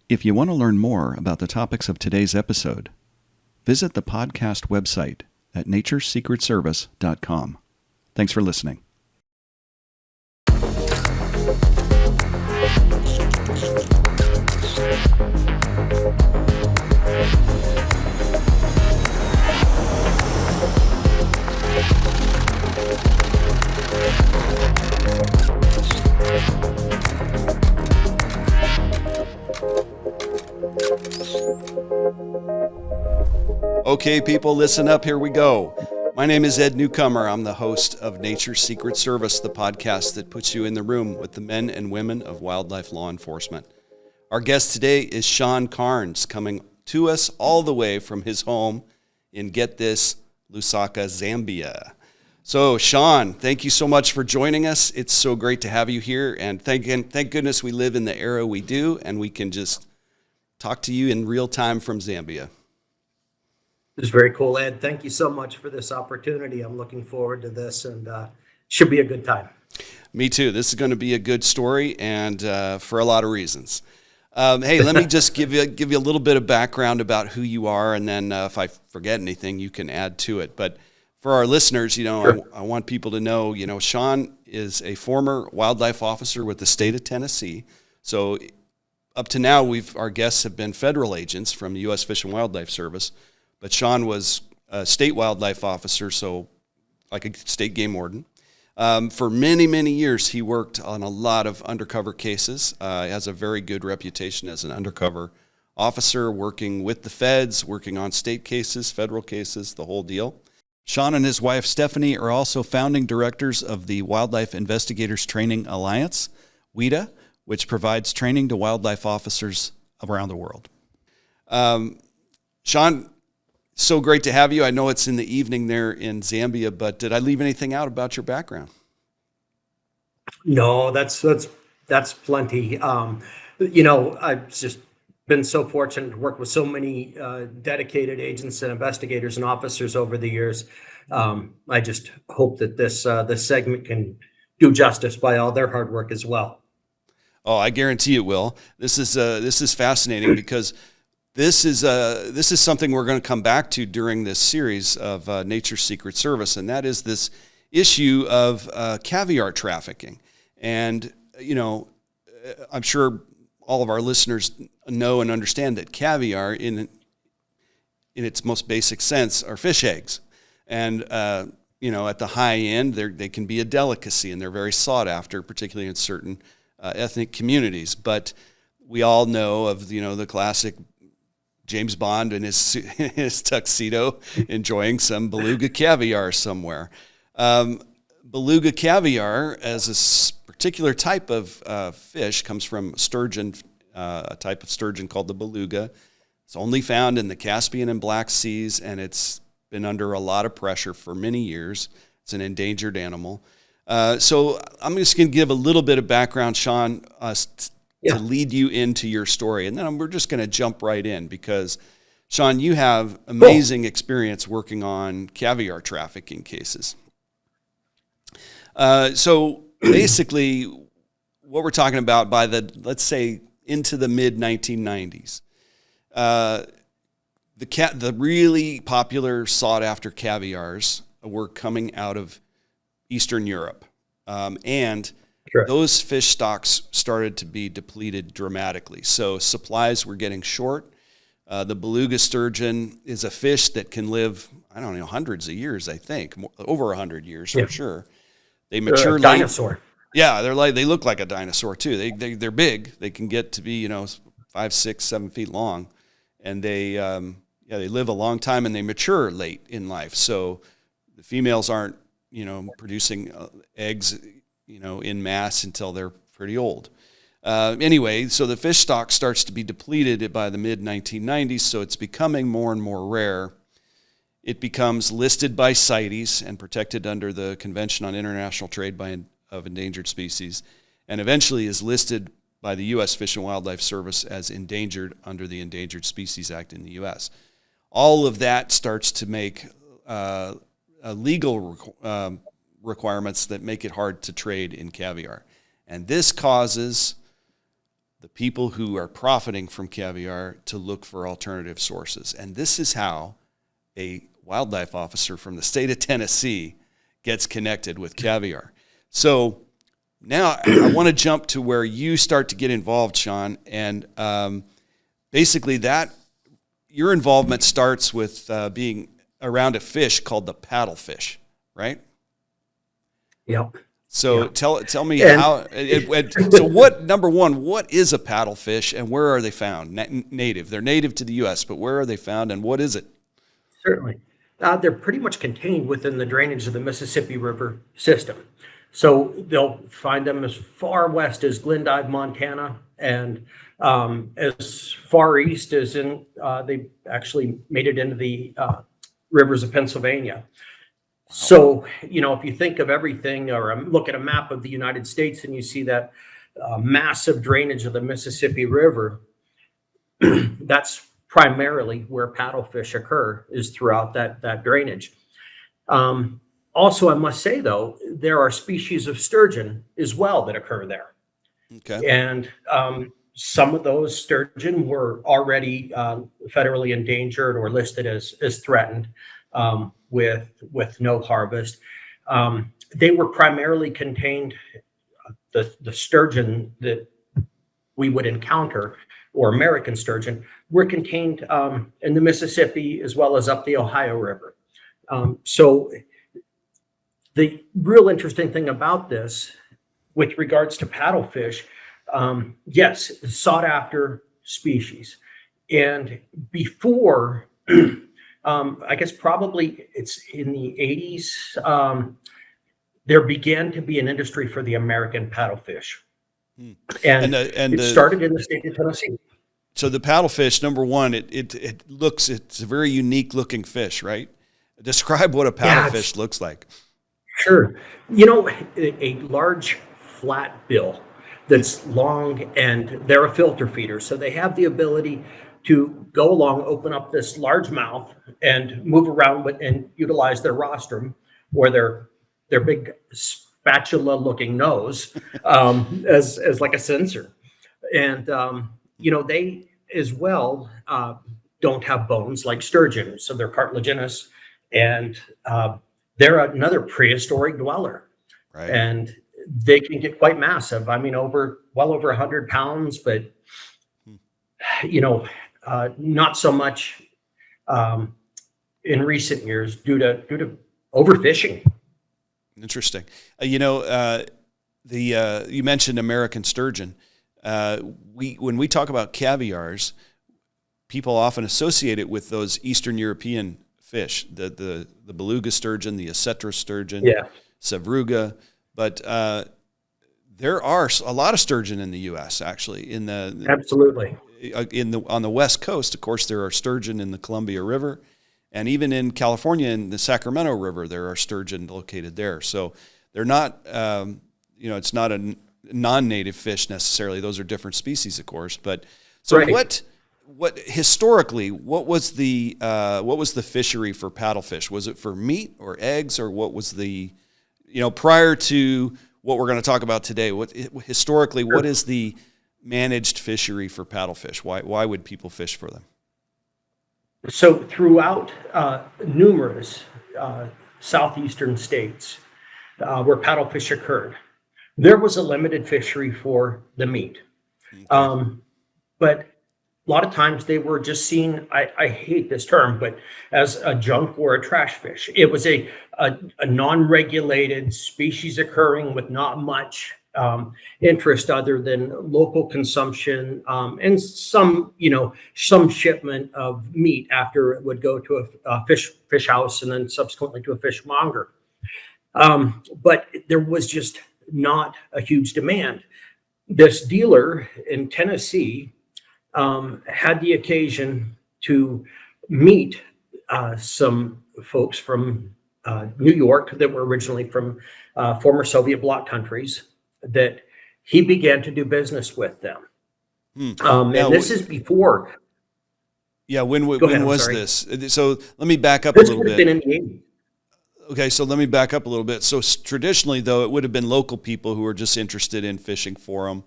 If you want to learn more about the topics of today's episode, visit the podcast website at naturesecretservice.com. Thanks for listening. Okay, people, listen up. Here we go. My name is Ed Newcomer. I'm the host of Nature's Secret Service, the podcast that puts you in the room with the men and women of wildlife law enforcement. Our guest today is Shawn Karns, coming to us all the way from his home in, get this, Lusaka, Zambia. So, Shawn, thank you so much for joining us. It's so great to have you here, and thank goodness we live in the era we do, and we can just talk to you in real time from Zambia. It's very cool, Ed. Thank you so much for this opportunity. I'm looking forward to this, and should be a good time. Me too. This is going to be a good story, and for a lot of reasons. Hey, let me just give you a little bit of background about who you are, and then if I forget anything, you can add to it. But for our listeners, Sure. I want people to know, Shawn is a former wildlife officer with the state of Tennessee. So up to now, our guests have been federal agents from the U.S. Fish and Wildlife Service. But Shawn was a state wildlife officer, so like a state game warden. For many, many years, he worked on a lot of undercover cases. He has a very good reputation as an undercover officer, working with the feds, working on state cases, federal cases, the whole deal. Shawn and his wife, Stephanie, are also founding directors of the Wildlife Investigators Training Alliance, WITA, which provides training to wildlife officers around the world. Shawn, so great to have you. I know it's in the evening there in Zambia, but did I leave anything out about your background? No, that's plenty. I've just been so fortunate to work with so many dedicated agents and investigators and officers over the years. I just hope that this segment can do justice by all their hard work as well. Oh, I guarantee it will. This is fascinating because this is something we're going to come back to during this series of Nature's Secret Service, and that is this issue of caviar trafficking. And I'm sure all of our listeners know and understand that caviar, in its most basic sense, are fish eggs. And at the high end, they can be a delicacy, and they're very sought after, particularly in certain ethnic communities. But we all know of the classic James Bond in his tuxedo enjoying some beluga caviar somewhere. Beluga caviar, as a particular type of fish, comes from sturgeon, a type of sturgeon called the beluga. It's only found in the Caspian and Black Seas, and it's been under a lot of pressure for many years. It's an endangered animal. So I'm just going to give a little bit of background, Shawn, to lead you into your story. And then we're just going to jump right in because, Shawn, you have amazing experience working on caviar trafficking cases. So basically, what we're talking about by let's say, into the mid-1990s, the really popular, sought-after caviars were coming out of Eastern Europe. And Correct. Those fish stocks started to be depleted dramatically. So supplies were getting short. The beluga sturgeon is a fish that can live, hundreds of years, I think, over 100 years for sure. They mature late. Dinosaur. Yeah, they look like a dinosaur too. They're big. They can get to be 5, 6, 7 feet long, and they live a long time and they mature late in life. So the females aren't producing eggs in mass until they're pretty old. Anyway, so the fish stock starts to be depleted by the mid-1990s, so it's becoming more and more rare. It becomes listed by CITES and protected under the Convention on International Trade of Endangered Species, and eventually is listed by the U.S. Fish and Wildlife Service as endangered under the Endangered Species Act in the U.S. All of that starts to make legal requirements that make it hard to trade in caviar. And this causes the people who are profiting from caviar to look for alternative sources. And this is how a wildlife officer from the state of Tennessee gets connected with caviar. So now I want to jump to where you start to get involved, Shawn, and basically that your involvement starts with being around a fish called the paddlefish, right? Yep. So Yep. tell me And- how. So what? Number one, what is a paddlefish, and where are they found? Native. They're native to the U.S., but where are they found, and what is it? Certainly. They're pretty much contained within the drainage of the Mississippi River system. So they'll find them as far west as Glendive, Montana, and as far east as they actually made it into the rivers of Pennsylvania. So, if you think of everything or look at a map of the United States and you see that massive drainage of the Mississippi River, that's primarily where paddlefish occur, is throughout that drainage. Also, I must say, though, there are species of sturgeon as well that occur there. Okay. And some of those sturgeon were already federally endangered or listed as threatened with no harvest. They were primarily contained, the sturgeon that we would encounter, or American sturgeon, were contained in the Mississippi as well as up the Ohio River. So the real interesting thing about this, with regards to paddlefish, yes, sought after species. And before, I guess probably it's in the 80s, there began to be an industry for the American paddlefish. And it started in the state of Tennessee. So the paddlefish, number one, it's a very unique looking fish, right? Describe what a paddlefish looks like. Sure. A large flat bill that's long, and they're a filter feeder. So they have the ability to go along, open up this large mouth and move around and utilize their rostrum, or their big spatula looking nose as like a sensor. And, they as well don't have bones like sturgeon. So they're cartilaginous, and they're another prehistoric dweller. Right. And they can get quite massive. I mean, well over 100 pounds, but, not so much in recent years due to overfishing. Interesting. You mentioned American sturgeon. When we talk about caviars, people often associate it with those Eastern European fish, the beluga sturgeon, the Acetra sturgeon, Sevruga, but there are a lot of sturgeon in the U.S. actually. Absolutely. On the West Coast, of course, there are sturgeon in the Columbia River, and even in California in the Sacramento River, there are sturgeon located there. So they're not, it's not a non-native fish necessarily. Those are different species, of course. But so right. What historically, what was the fishery for paddlefish? Was it for meat or eggs, or what was the, prior to what we're going to talk about today? What is the managed fishery for paddlefish? Why would people fish for them? So throughout numerous southeastern states where paddlefish occurred, there was a limited fishery for the meat. Okay. But a lot of times they were just seen, I hate this term, but as a junk or a trash fish. It was a non-regulated species occurring with not much interest other than local consumption and some shipment of meat after it would go to a fish house and then subsequently to a fishmonger. But there was just not a huge demand. This dealer in Tennessee had the occasion to meet some folks from New York that were originally from former Soviet bloc countries, that he began to do business with them. And this is before. Yeah, when was this? So let me back up this a little bit. This would have been in the 80s. Okay, so let me back up a little bit. So traditionally, though, it would have been local people who were just interested in fishing for them.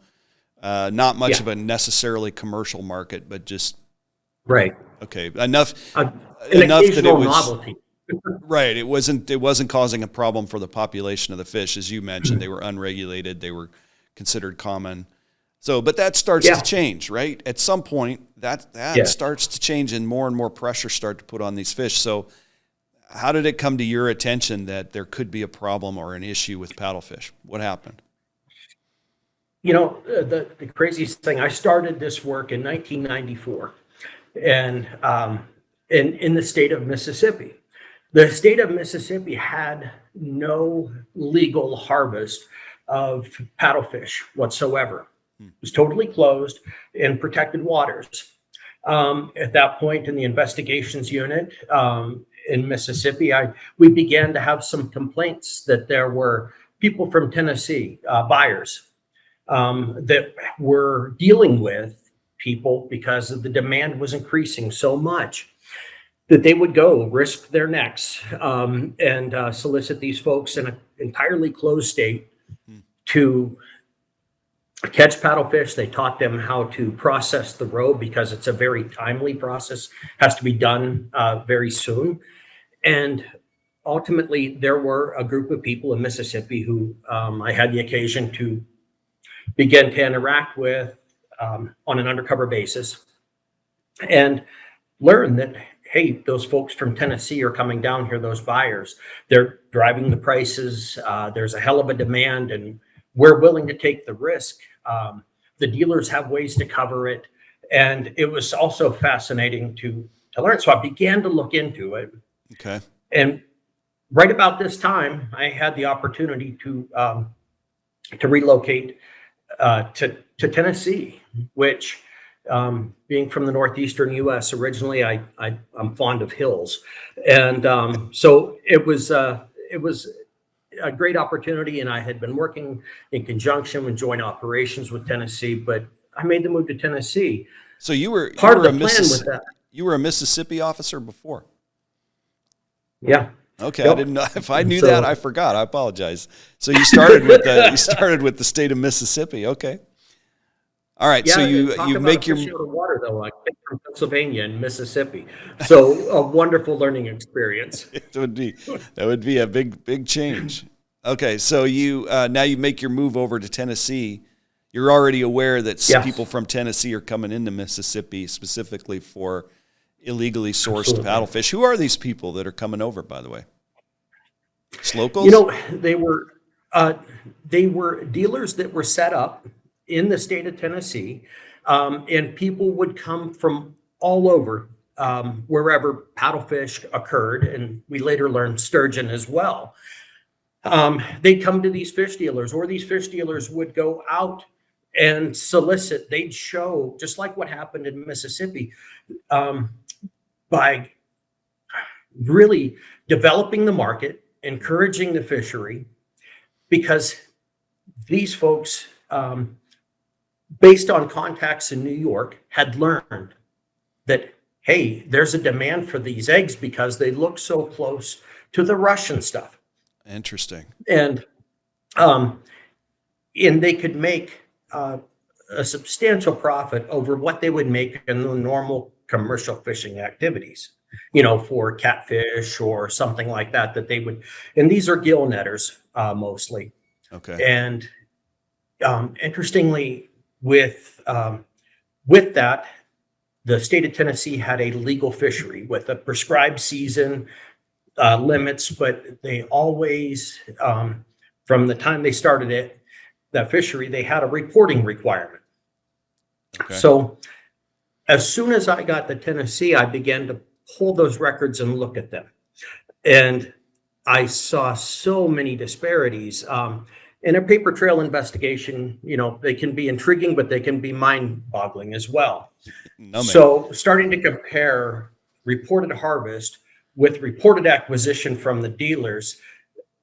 Not much Yeah. of a necessarily commercial market, but just Right. okay enough An enough that it occasional was novelty. right. It wasn't causing a problem for the population of the fish, as you mentioned. They were unregulated. They were considered common. So, but that starts to Yeah. change, right? At some point, that Yes. starts to change, and more pressure start to put on these fish. So, how did it come to your attention that there could be a problem or an issue with paddlefish? What happened? The craziest thing, I started this work in 1994, and in the state of Mississippi. The state of Mississippi had no legal harvest of paddlefish whatsoever. It was totally closed in protected waters. At that point in the investigations unit in Mississippi, we began to have some complaints that there were people from Tennessee, buyers, that were dealing with people because of the demand was increasing so much that they would go risk their necks and solicit these folks in an entirely closed state to catch paddlefish. They taught them how to process the roe because it's a very timely process, has to be done very soon. And ultimately, there were a group of people in Mississippi who I had the occasion to begin to interact with on an undercover basis and learn that, hey, those folks from Tennessee are coming down here, those buyers, they're driving the prices. There's a hell of a demand, and we're willing to take the risk. The dealers have ways to cover it. And it was also fascinating to learn. So I began to look into it. Okay. And right about this time, I had the opportunity to relocate to Tennessee, which, being from the northeastern U.S. originally, I'm fond of hills, and so it was a great opportunity. And I had been working in conjunction with joint operations with Tennessee, but I made the move to Tennessee. So you were Part you of were the a plan with that, you were a Mississippi officer before. yeah. Okay, I Yep. didn't know. If I knew So that, I forgot. I apologize. So you started with the state of Mississippi. Okay. All right. So yeah, you talk you about a make your fish out of water though. I came from Pennsylvania and Mississippi, so a wonderful learning experience. it would be that would be a big change. Okay. So you now you make your move over to Tennessee. You're already aware that people Yes, from Tennessee are coming into Mississippi specifically for illegally sourced absolutely. paddlefish. Who are these people that are coming over, by the way? It's You locals? know, uh, they were dealers that were set up in the state of Tennessee, and people would come from all over, wherever paddlefish occurred, and we later learned sturgeon as well. They'd come to these fish dealers, or these fish dealers would go out and solicit. They'd show, just like what happened in Mississippi, um, by really developing the market, encouraging the fishery, because these folks, based on contacts in New York, had learned that, hey, there's a demand for these eggs because they look so close to the Russian stuff. Interesting. And um, and they could make a substantial profit over what they would make in the normal commercial fishing activities, for catfish or something like that, that they would, and these are gill netters mostly. Okay. And interestingly, with that, the state of Tennessee had a legal fishery with a prescribed season limits, but they always, from the time they started it, that fishery, they had a reporting requirement. Okay. So as soon as I got to Tennessee, I began to pull those records and look at them. And I saw so many disparities. In a paper trail investigation, they can be intriguing, but they can be mind-boggling as well. Numbing. So starting to compare reported harvest with reported acquisition from the dealers,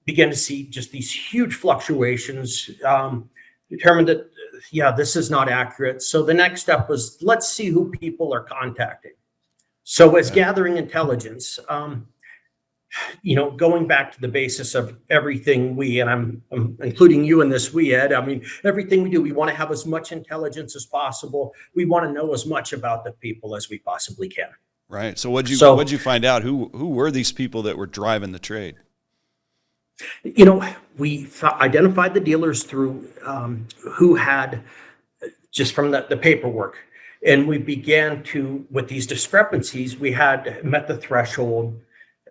began to see just these huge fluctuations, determined that, yeah, this is not accurate. So the next step was, let's see who people are contacting. So as Okay. gathering intelligence, going back to the basis of everything and I'm including you in this, Ed, I mean, everything we do, we want to have as much intelligence as possible. We want to know as much about the people as we possibly can. Right. So what'd So, you find out? Who were these people that were driving the trade? We identified the dealers through who had, just from the paperwork. And we began with these discrepancies, we had met the threshold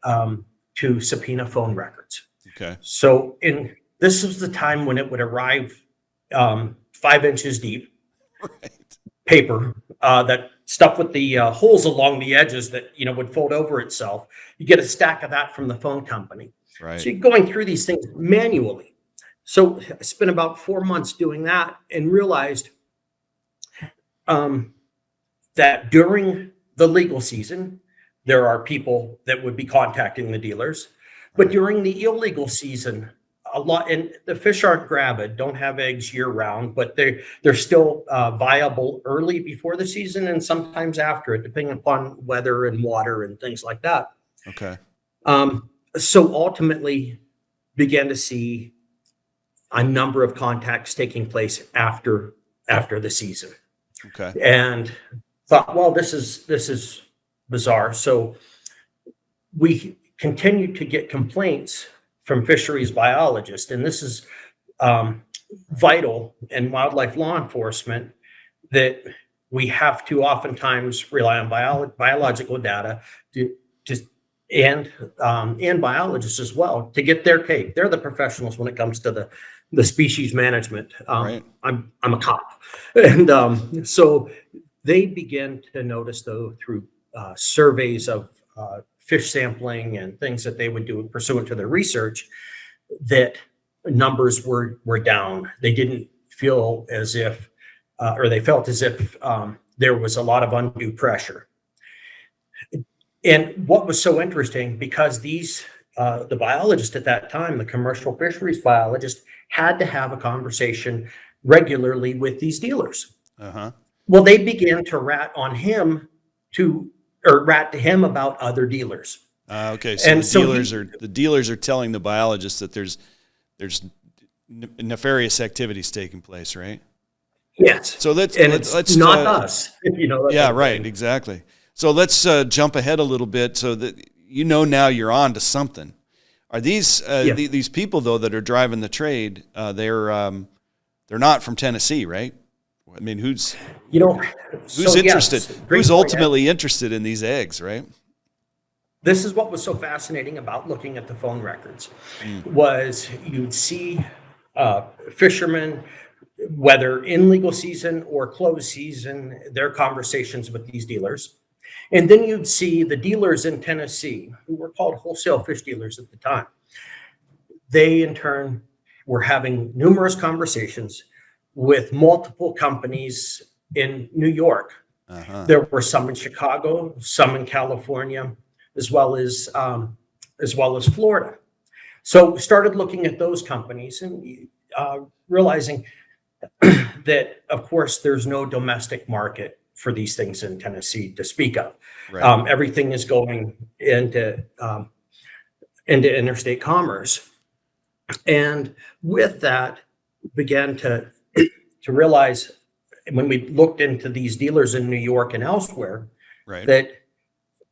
to subpoena phone records. Okay. So this was the time when it would arrive 5 inches deep, Right. paper that stuff with the holes along the edges that would fold over itself. You get a stack of that from the phone company. Right. So you're going through these things manually. So I spent about 4 months doing that and realized that during the legal season, there are people that would be contacting the dealers. But during the illegal season, a lot, and the fish aren't gravid, don't have eggs year round, but they're still viable early before the season and sometimes after it, depending upon weather and water and things like that. Okay. So ultimately began to see a number of contacts taking place after the season. Okay. And thought, well, this is bizarre. So we continued to get complaints from fisheries biologists, and this is vital in wildlife law enforcement, that we have to oftentimes rely on biological data and biologists as well to get their take. They're the professionals when it comes to the species management. Right. I'm a cop, and so they begin to notice, though, through surveys of fish sampling and things that they would do pursuant to their research, that numbers were down. They didn't feel as if, or they felt as if there was a lot of undue pressure. And what was so interesting, because the biologist at that time, the commercial fisheries biologist, had to have a conversation regularly with these dealers. Uh-huh. Well, they began to rat to him about other dealers. Okay. So the dealers are telling the biologists that there's nefarious activities taking place, right? Yes. So let's not us. Yeah, right. Exactly. So let's jump ahead a little bit so that now you're on to something. Are these these people, though, that are driving the trade? They're not from Tennessee, right? I mean, who's interested? Who's ultimately interested in these eggs, right? This is what was so fascinating about looking at the phone records, was you'd see fishermen, whether in legal season or closed season, their conversations with these dealers. And then you'd see the dealers in Tennessee, who were called wholesale fish dealers at the time. They, in turn, were having numerous conversations with multiple companies in New York. Uh-huh. There were some in Chicago, some in California, as well as Florida. So we started looking at those companies and realizing that, of course, there's no domestic market for these things in Tennessee to speak of. Right. Everything is going into interstate commerce. And with that, began to realize, when we looked into these dealers in New York and elsewhere, Right. that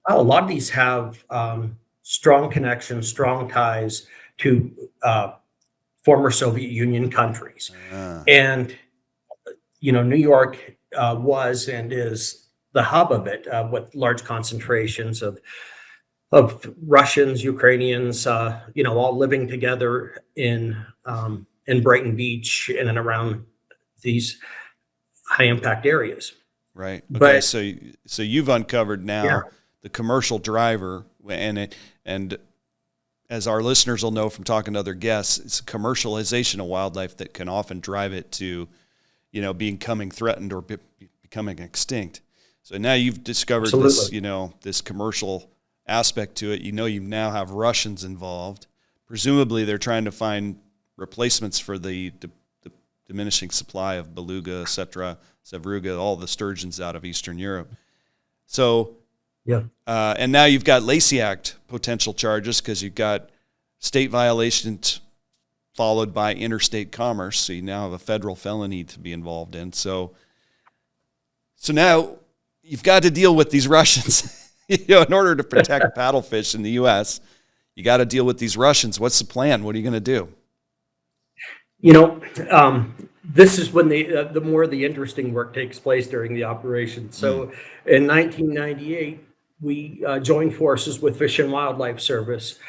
a lot of these have strong connections, strong ties to former Soviet Union countries. And, New York was and is the hub of it, with large concentrations of Russians, Ukrainians, all living together in Brighton Beach, in and around these high impact areas. Right. Okay. But, so you've uncovered now the commercial driver, and as our listeners will know from talking to other guests, it's commercialization of wildlife that can often drive it to, becoming threatened or becoming extinct. So now you've discovered Absolutely. this, this commercial aspect to it. You now have Russians involved. Presumably they're trying to find replacements for the diminishing supply of beluga, etc., sevruga, all the sturgeons out of Eastern Europe. So Yeah. And now you've got Lacey Act potential charges because you've got state violations followed by interstate commerce. So you now have a federal felony to be involved in. So now you've got to deal with these Russians. In order to protect paddlefish in the U.S., you got to deal with these Russians. What's the plan? What are you going to do? This is when the more of the interesting work takes place during the operation. So in 1998, we joined forces with Fish and Wildlife Service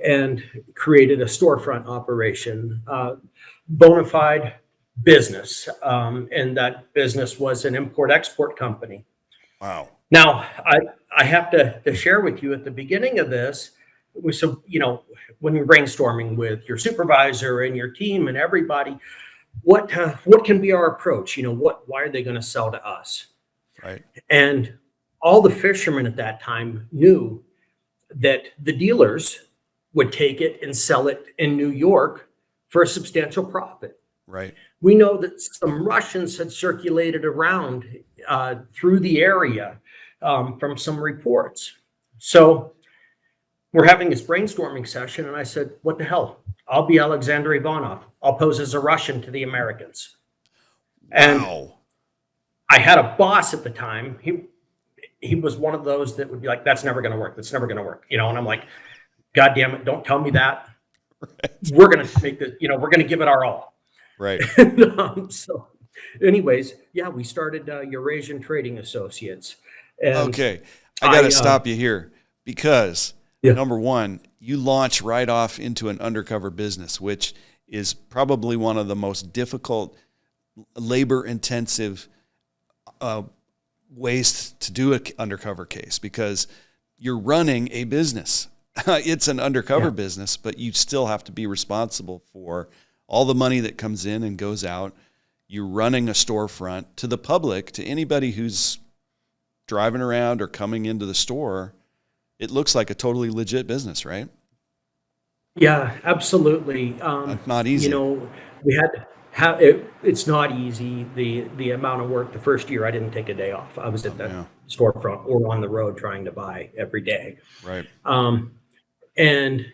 and created a storefront operation, bona fide business. And that business was an import-export company. Wow. Now, I have to share with you at the beginning of this, so, when you're brainstorming with your supervisor and your team and everybody, what can be our approach? Why are they going to sell to us? Right. And all the fishermen at that time knew that the dealers would take it and sell it in New York for a substantial profit. Right. We know that some Russians had circulated around through the area from some reports. So we're having this brainstorming session, and I said, what the hell? I'll be Alexander Ivanov. I'll pose as a Russian to the Americans. And wow. I had a boss at the time. He was one of those that would be like, that's never going to work. That's never going to work. And I'm like, God damn it, don't tell me that. Right. We're going to make this, we're going to give it our all. Right. So anyways, yeah, we started Eurasian Trading Associates. And okay. I got to stop you here because number one, you launch right off into an undercover business, which is probably one of the most difficult, labor-intensive ways to do an undercover case because you're running a business. It's an undercover business, but you still have to be responsible for all the money that comes in and goes out. You're running a storefront to the public, to anybody who's driving around or coming into the store. It looks like a totally legit business, right? Yeah, absolutely. Not easy. We had to have it. It's not easy. The amount of work the first year, I didn't take a day off. I was at that storefront or on the road trying to buy every day. Right. And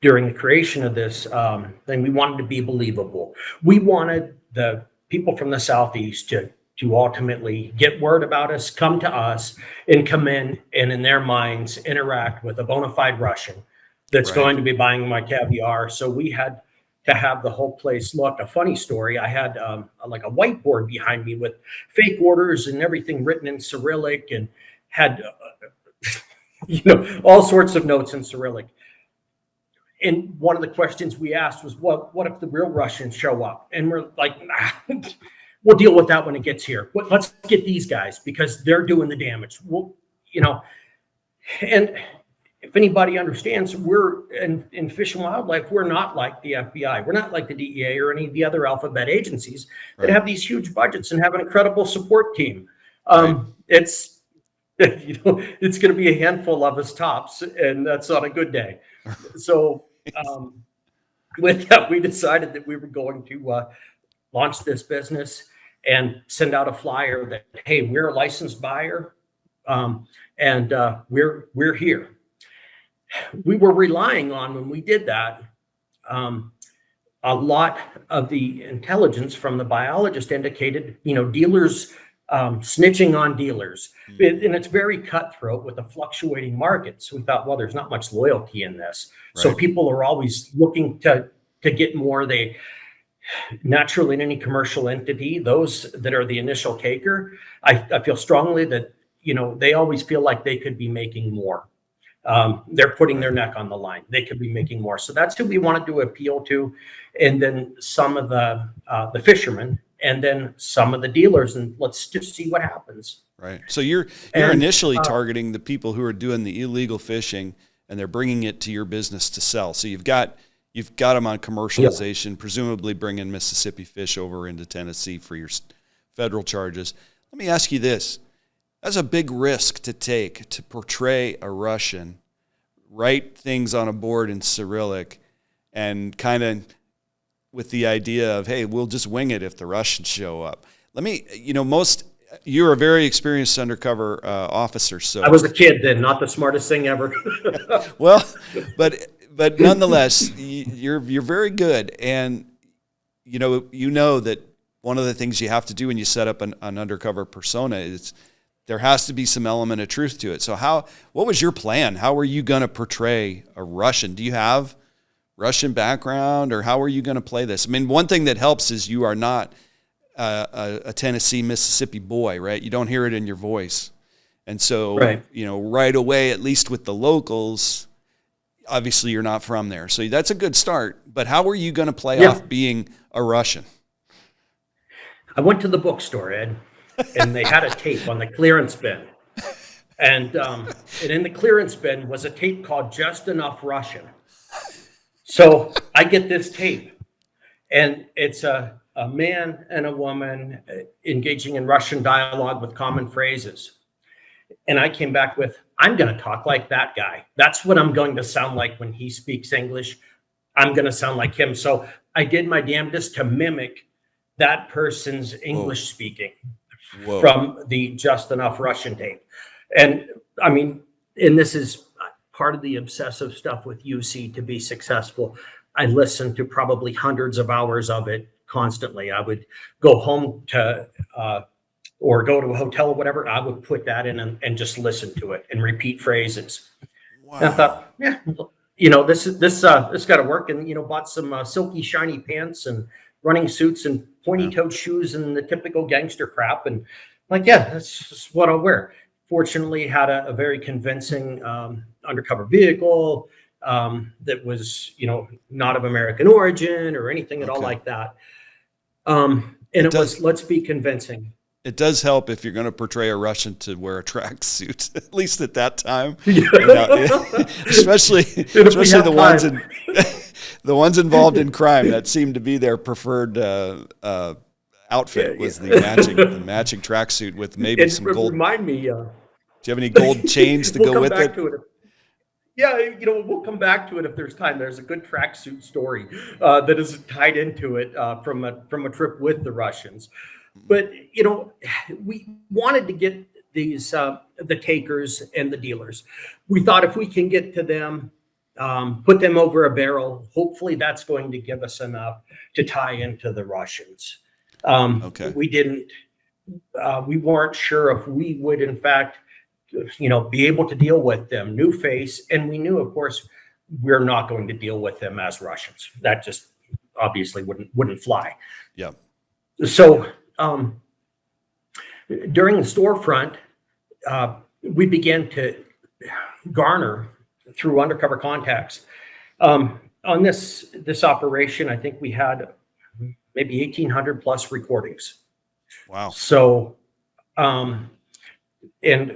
during the creation of this, then we wanted to be believable. We wanted the people from the Southeast to ultimately get word about us, come to us, and come in and in their minds interact with a bona fide Russian that's going to be buying my caviar. So we had to have the whole place look. A funny story, I had like a whiteboard behind me with fake orders and everything written in Cyrillic and had all sorts of notes in Cyrillic. And one of the questions we asked was, what if the real Russians show up? And we're like, we'll deal with that when it gets here. Let's get these guys because they're doing the damage. And if anybody understands, we're in Fish and Wildlife, we're not like the FBI. We're not like the DEA or any of the other alphabet agencies that have these huge budgets and have an incredible support team. It's it's going to be a handful of us tops, and that's on a good day. So with that, we decided that we were going to launch this business and send out a flyer that, hey, we're a licensed buyer, and we're here. We were relying on, when we did that, a lot of the intelligence from the biologist indicated, dealers snitching on dealers. And it's very cutthroat with a fluctuating market. So we thought, well, there's not much loyalty in this. So people are always looking to get more. They naturally, in any commercial entity, those that are the initial taker, I feel strongly that, they always feel like they could be making more. They're putting their neck on the line. They could be making more. So that's who we wanted to appeal to. And then some of the fishermen, and then some of the dealers, and let's just see what happens. Right. So you're initially targeting the people who are doing the illegal fishing, and they're bringing it to your business to sell. So you've got them on commercialization, presumably bringing Mississippi fish over into Tennessee for your federal charges. Let me ask you this. That's a big risk to take, to portray a Russian, write things on a board in Cyrillic, and kind of with the idea of, hey, we'll just wing it if the Russians show up. you're a very experienced undercover officer. So I was a kid then, not the smartest thing ever. well, but nonetheless, you're very good, and you know that one of the things you have to do when you set up an undercover persona is there has to be some element of truth to it. So what was your plan? How were you going to portray a Russian? Do you have Russian background, or how are you going to play this? I mean, one thing that helps is you are not a Tennessee, Mississippi boy, right? You don't hear it in your voice. And so, Right. Right away, at least with the locals, obviously you're not from there. So that's a good start. But how were you going to play off being a Russian? I went to the bookstore, Ed, and they had a tape on the clearance bin. And in the clearance bin was a tape called Just Enough Russian. So I get this tape, and it's a man and a woman engaging in Russian dialogue with common phrases. And I came back with, I'm going to talk like that guy. That's what I'm going to sound like when he speaks English. I'm going to sound like him. So I did my damnedest to mimic that person's English speaking from the Just Enough Russian tape. And I mean, and this is part of the obsessive stuff with UC to be successful. I listened to probably hundreds of hours of it constantly. I would go home to, or go to a hotel or whatever. I would put that in and just listen to it and repeat phrases. Wow. And I thought, yeah, this got to work. And, bought some silky shiny pants and running suits and pointy-toed shoes and the typical gangster crap. And like, yeah, that's just what I'll wear. Fortunately, had a very convincing undercover vehicle that was, not of American origin or anything at all like that. And it was, let's be convincing. It does help if you're going to portray a Russian to wear a tracksuit, at least at that time. Especially the ones involved in crime. That seemed to be their preferred outfit was the matching tracksuit with maybe some gold. Remind me. Do you have any gold chains to go with it? Yeah, we'll come back to it if there's time. There's a good tracksuit story that is tied into it from a trip with the Russians. But, we wanted to get these, the takers and the dealers. We thought if we can get to them, put them over a barrel, hopefully that's going to give us enough to tie into the Russians. We weren't sure if we would, in fact, be able to deal with them, new face. And we knew, of course, we're not going to deal with them as Russians. That just obviously wouldn't fly. Yeah. So, during the storefront, we began to garner through undercover contacts. On this operation, I think we had maybe 1,800 plus recordings. Wow. So, and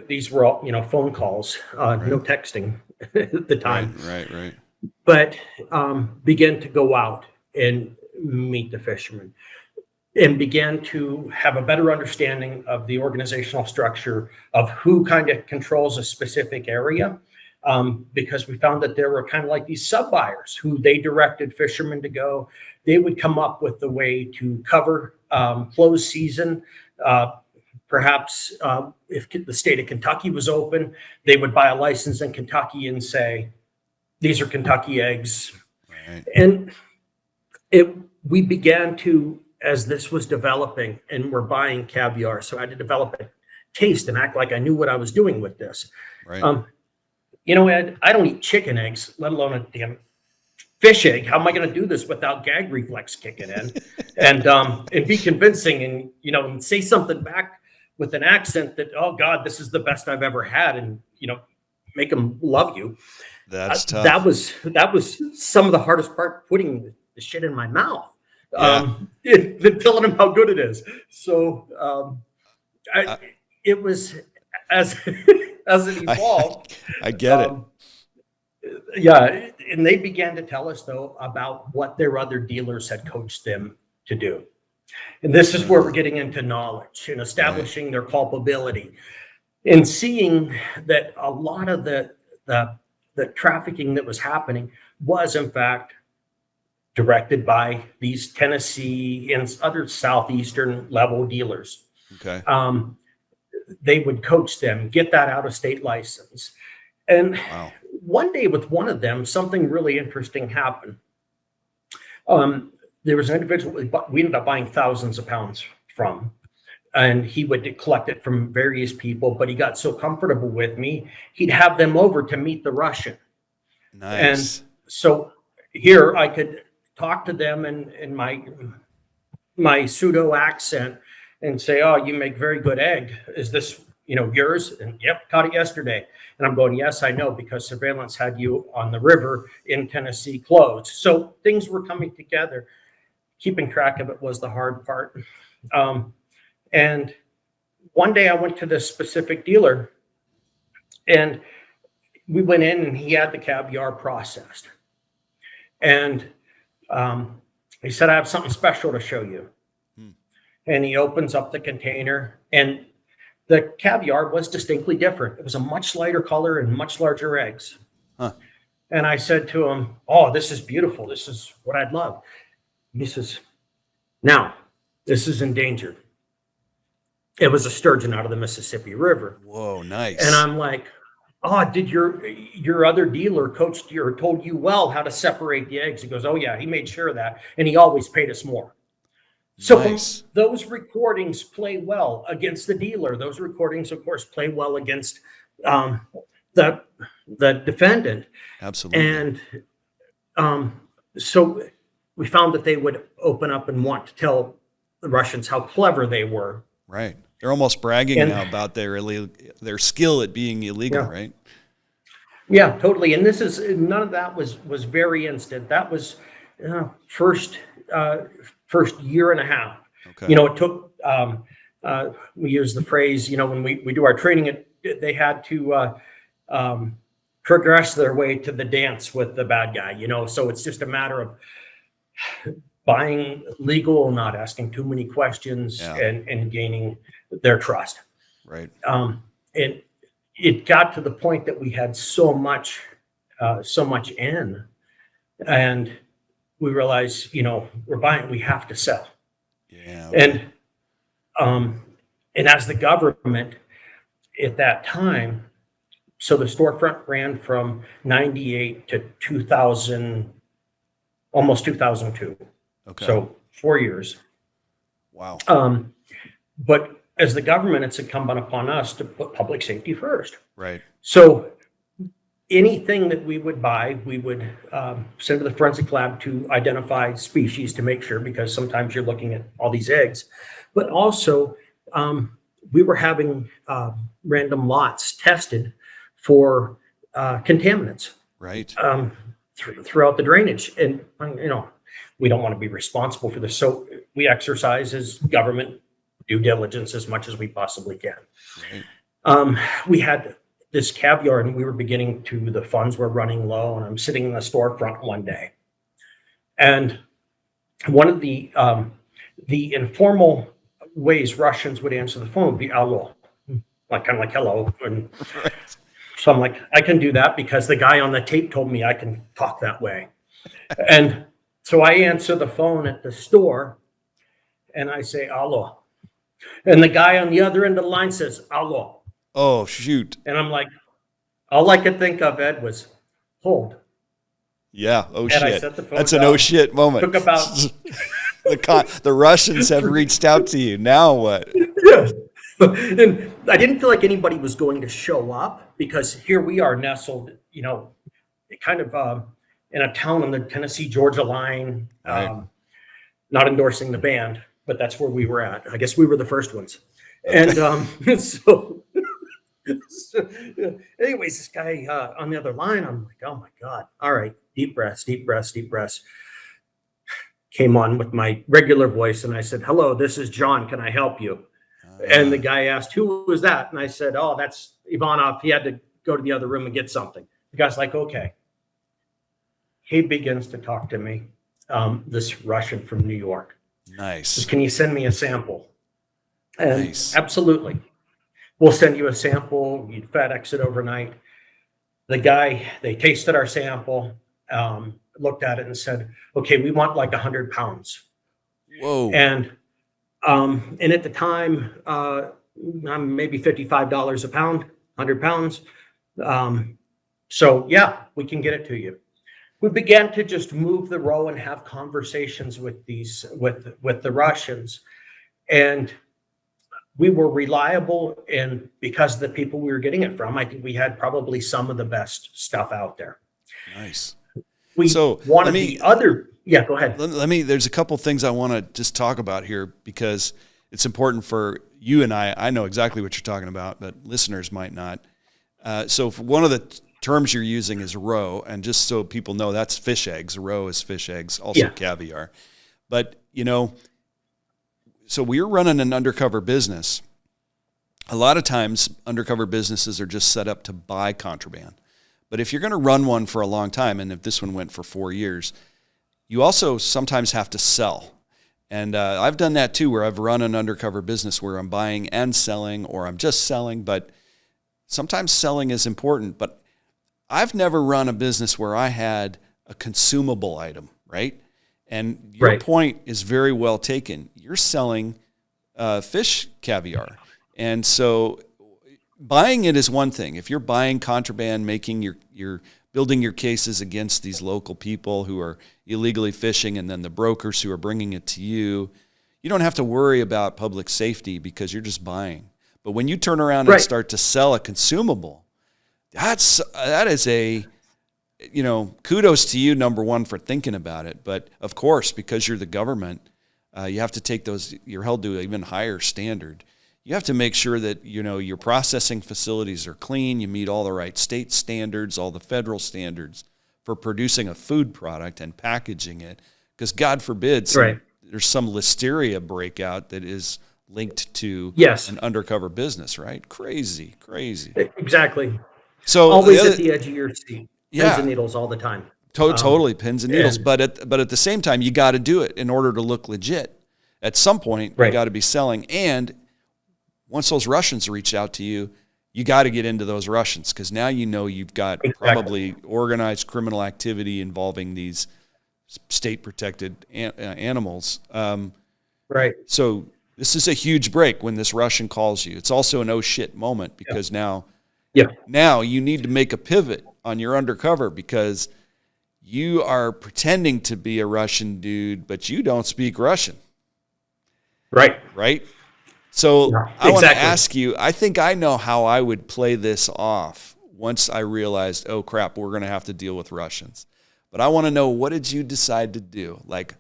these were all, phone calls, no texting at the time. Right. But began to go out and meet the fishermen, and began to have a better understanding of the organizational structure of who kind of controls a specific area, because we found that there were kind of like these sub-buyers who they directed fishermen to go. They would come up with the way to cover closed season. Perhaps if the state of Kentucky was open, they would buy a license in Kentucky and say, these are Kentucky eggs. Right. And we began to, as this was developing, and we're buying Caviar, so I had to develop a taste and act like I knew what I was doing with this. Right. Ed, I don't eat chicken eggs, let alone a damn fish egg. How am I going to do this without gag reflex kicking in and be convincing and say something back with an accent that, oh God, this is the best I've ever had, and make them love you. That's tough. That was some of the hardest part, putting the shit in my mouth. Than telling them how good it is. So it was as it evolved. I get it. Yeah, and they began to tell us though about what their other dealers had coached them to do, and this is where we're getting into knowledge and establishing their culpability, and seeing that a lot of the trafficking that was happening was in fact directed by these Tennessee and other southeastern level dealers. Okay. they would coach them, get that out of state license. And Wow. one day with one of them, something really interesting happened. There was an individual we ended up buying thousands of pounds from, and he would collect it from various people, but he got so comfortable with me, he'd have them over to meet the Russian. And Nice. so here I could talk to them in my pseudo accent and say, "Oh, you make very good egg. Is this, yours?" And, "Yep, caught it yesterday." And I'm going, "Yes, I know, because surveillance had you on the river in Tennessee closed." So things were coming together. Keeping track of it was the hard part. And one day I went to this specific dealer, and we went in and he had the caviar processed. And he said, "I have something special to show you." Hmm. And he opens up the container, and the caviar was distinctly different. It was a much lighter color and much larger eggs. Huh. And I said to him, "Oh, this is beautiful. This is what I'd love." He says, "Now, this is endangered." It was a sturgeon out of the Mississippi River. Whoa, And nice. I'm like, "Oh, did your other dealer coached you or told you well how to separate the eggs?" He goes, "Oh yeah, he made sure of that, and he always paid us more." So Nice. those recordings play well against the dealer. Those recordings, of course, play well against um, the the defendant. Absolutely. And so we found that they would open up and want to tell the Russians how clever they were. Right. They're almost bragging And now about their skill at being illegal, yeah, right? yeah, totally. And this is none of that was very instant. That was first first year and a half. Okay. It took. We use the phrase. When we do our training, they had to progress their way to the dance with the bad guy. So it's just a matter of buying legal, not asking too many questions, Yeah. and gaining their trust. Right. And it got to the point that we had so much in, and we realized, we're buying, we have to sell. Yeah. Okay. And as the government at that time, so the storefront ran from 98 to 2000, almost 2002. Okay. So 4 years. Wow. But as the government, it's incumbent upon us to put public safety first. Right. So anything that we would buy, we would send to the forensic lab to identify species to make sure, because sometimes you're looking at all these eggs. But also, we were having random lots tested for contaminants Right. throughout the drainage. And, we don't want to be responsible for this. So we exercise as government due diligence as much as we possibly can. Right. We had this caviar, and we were the funds were running low, and I'm sitting in the storefront one day. And one of the informal ways Russians would answer the phone would be "allo," kind of like hello. And Right. so I'm like, I can do that because the guy on the tape told me I can talk that way. And so I answer the phone at the store, and I say "allo," and the guy on the other end of the line says "allo," Oh, shoot. and I'm like, all I could think of, Ed, was hold. Yeah. Oh, And I shit. set the phone That's an down. oh shit moment. Took about The Russians have reached out to you. Now what? yeah. And I didn't feel like anybody was going to show up, because here we are nestled, kind of in a town on the Tennessee-Georgia line. Right. Not endorsing the band, but that's where we were at. I guess we were the first ones. Okay. And so, anyways, this guy on the other line, I'm like, oh my God. All right, deep breaths, deep breaths, deep breaths. Came on with my regular voice, and I said, "Hello, this is John. Can I help you?" And the guy asked, "Who was that?" And I said, "Oh, that's Ivanov. He had to go to the other room and get something." The guy's like, "Okay." He begins to talk to me, this Russian from New York. Nice. Says, "Can you send me a sample?" And Nice. absolutely. We'll send you a sample. You'd FedEx it overnight. The guy, they tasted our sample, looked at it and said, "Okay, we want like 100 pounds." Whoa. And at the time, maybe $55 a pound, 100 pounds. So yeah, we can get it to you. We began to just move the row and have conversations with the Russians, and we were reliable. And because of the people we were getting it from, I think we had probably some of the best stuff out there. Nice. We So wanted the other. Yeah, go ahead. let me, there's a couple things I want to just talk about here because it's important for you and I know exactly what you're talking about, but listeners might not. So for one of the terms you're using is roe, and just so people know, that's fish eggs. Roe is fish eggs, also caviar. But, you know, so we're running an undercover business. A lot of times undercover businesses are just set up to buy contraband. But if you're going to run one for a long time, and if this one went for 4 years, you also sometimes have to sell. And I've done that too, where I've run an undercover business where I'm buying and selling, or I'm just selling, but sometimes selling is important. But I've never run a business where I had a consumable item, right? And your point is very well taken. You're selling fish caviar. And so buying it is one thing. If you're buying contraband, making your building your cases against these local people who are illegally fishing, and then the brokers who are bringing it to you, you don't have to worry about public safety because you're just buying. But when you turn around and start to sell a consumable, that is a, you know, kudos to you, number one, for thinking about it. But of course, because you're the government, you have to take those, you're held to an even higher standard. You have to make sure that, you know, your processing facilities are clean, you meet all the right state standards, all the federal standards for producing a food product and packaging it. Because God forbid there's some listeria breakout that is linked to an undercover business, right? Crazy. Exactly. So always at the edge of your seat, pins and needles all the time. Totally pins and needles. But at the same time, you got to do it in order to look legit. At some point, you got to be selling. And once those Russians reach out to you, you got to get into those Russians, because now you know you've got probably organized criminal activity involving these state-protected animals. So this is a huge break when this Russian calls you. It's also an oh shit moment, because now you need to make a pivot on your undercover, because you are pretending to be a Russian dude, but you don't speak Russian. Right? So I want to ask you, I think I know how I would play this off once I realized, oh crap, we're going to have to deal with Russians. But I want to know, what did you decide to do? Like,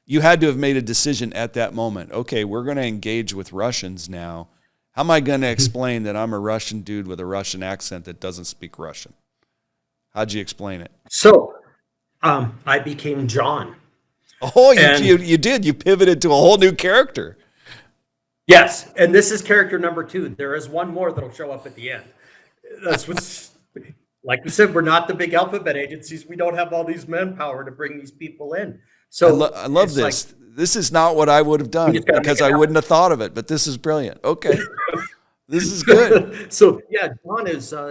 you had to have made a decision at that moment. Okay, we're going to engage with Russians now. How am I going to explain that I'm a Russian dude with a Russian accent that doesn't speak Russian? How'd you explain it? So I became John. Oh, you did. You pivoted to a whole new character. Yes, and this is character number 2. There is one more that'll show up at the end. That's what's, like we said, we're not the big alphabet agencies. We don't have all these manpower to bring these people in. So I love this. This is not what I would have done, because I wouldn't have thought of it. But this is brilliant. Okay, this is good. So yeah,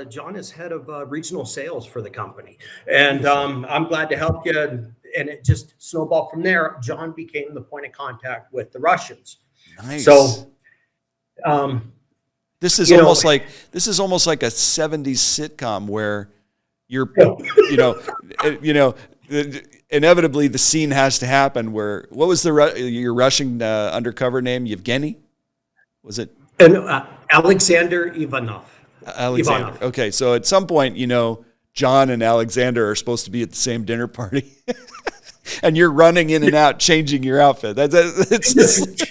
John is head of regional sales for the company, and I'm glad to help you. And it just snowballed from there. John became the point of contact with the Russians. Nice. So, this is almost like a '70s sitcom where you're, inevitably the scene has to happen. Where, what was your Russian undercover name? Yevgeny? Was it? And Alexander Ivanov. Alexander. Okay, so at some point, John and Alexander are supposed to be at the same dinner party. And you're running in and out, changing your outfit. It's just...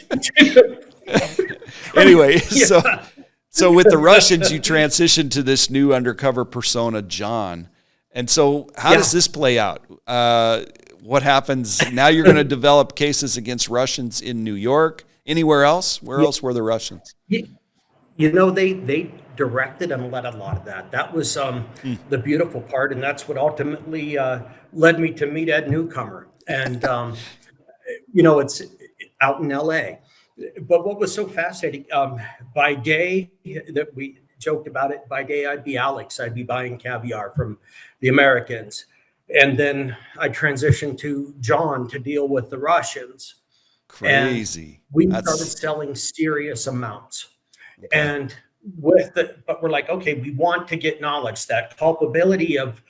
Anyway, so with the Russians, you transition to this new undercover persona, John. And so how does this play out? What happens? Now you're going to develop cases against Russians in New York. Anywhere else? Where else were the Russians? They directed and led a lot of that. That was the beautiful part, and that's what ultimately led me to meet Ed Newcomer. And it's out in LA. But what was so fascinating, by day, that we joked about it, by day I'd be Alex, I'd be buying caviar from the Americans. And then I transitioned to John to deal with the Russians. Crazy. And we started selling serious amounts. Okay. And but we're like, okay, we want to get knowledge, that culpability of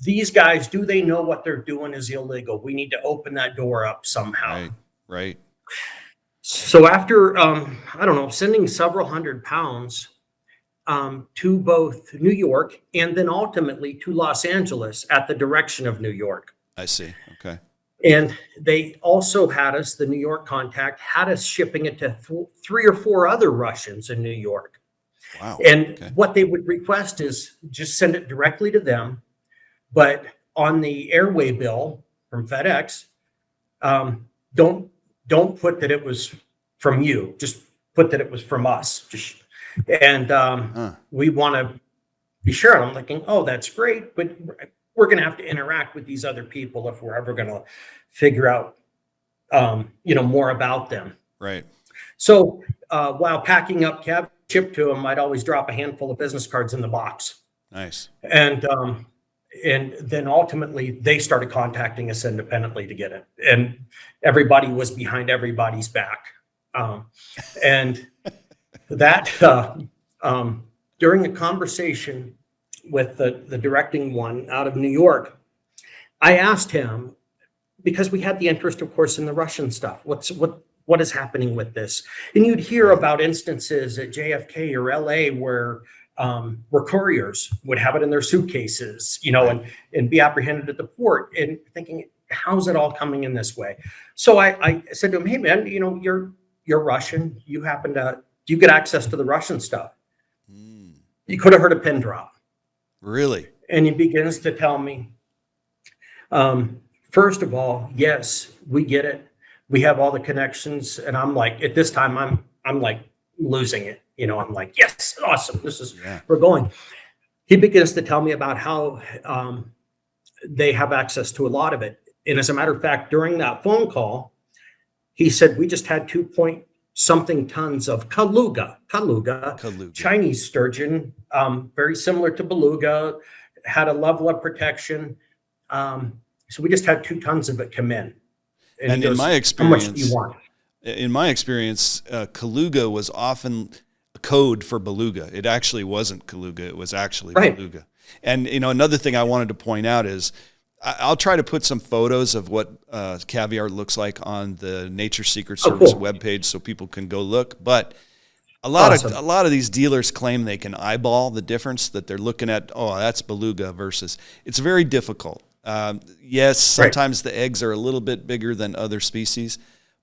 these guys, do they know what they're doing is illegal? We need to open that door up somehow. Right. Right. So after, I don't know, sending several hundred pounds to both New York and then ultimately to Los Angeles at the direction of New York. I see. Okay. And they also had us, the New York contact, had us shipping it to 3 or 4 other Russians in New York. Wow. And Okay. what they would request is just send it directly to them. But on the airway bill from FedEx, um, don't put that it was from you. Just put that it was from us. And Huh. we want to be sure. And I'm thinking, oh, that's great, but we're going to have to interact with these other people if we're ever going to figure out, more about them. Right. So while packing up Caviar shipped to them, I'd always drop a handful of business cards in the box. Nice. And then ultimately they started contacting us independently to get it. And everybody was behind everybody's back. And that during a conversation with the directing one out of New York, I asked him, because we had the interest, of course, in the Russian stuff. What is happening with this? And you'd hear about instances at JFK or LA where couriers would have it in their suitcases, and be apprehended at the port, and thinking, how's it all coming in this way? So I said to him, hey man, you're Russian. Do you get access to the Russian stuff? You could have heard a pin drop. Really? And he begins to tell me, first of all, yes, we get it. We have all the connections. And I'm like, at this time, I'm like losing it. I'm like, yes, awesome. We're going. He begins to tell me about how they have access to a lot of it. And as a matter of fact, during that phone call, he said, we just had 2-point-something tons of Kaluga, Chinese sturgeon, very similar to beluga, had a level of protection. So we just had 2 tons of it come in. And goes, in my how much do you experience, want? Kaluga was often a code for beluga. It actually wasn't Kaluga. It was actually Right. beluga. And, another thing I wanted to point out is I'll try to put some photos of what Caviar looks like on the Nature Secret Service webpage so people can go look. But a lot of these dealers claim they can eyeball the difference, that they're looking at, oh, that's beluga versus. It's very difficult. Yes, sometimes the eggs are a little bit bigger than other species,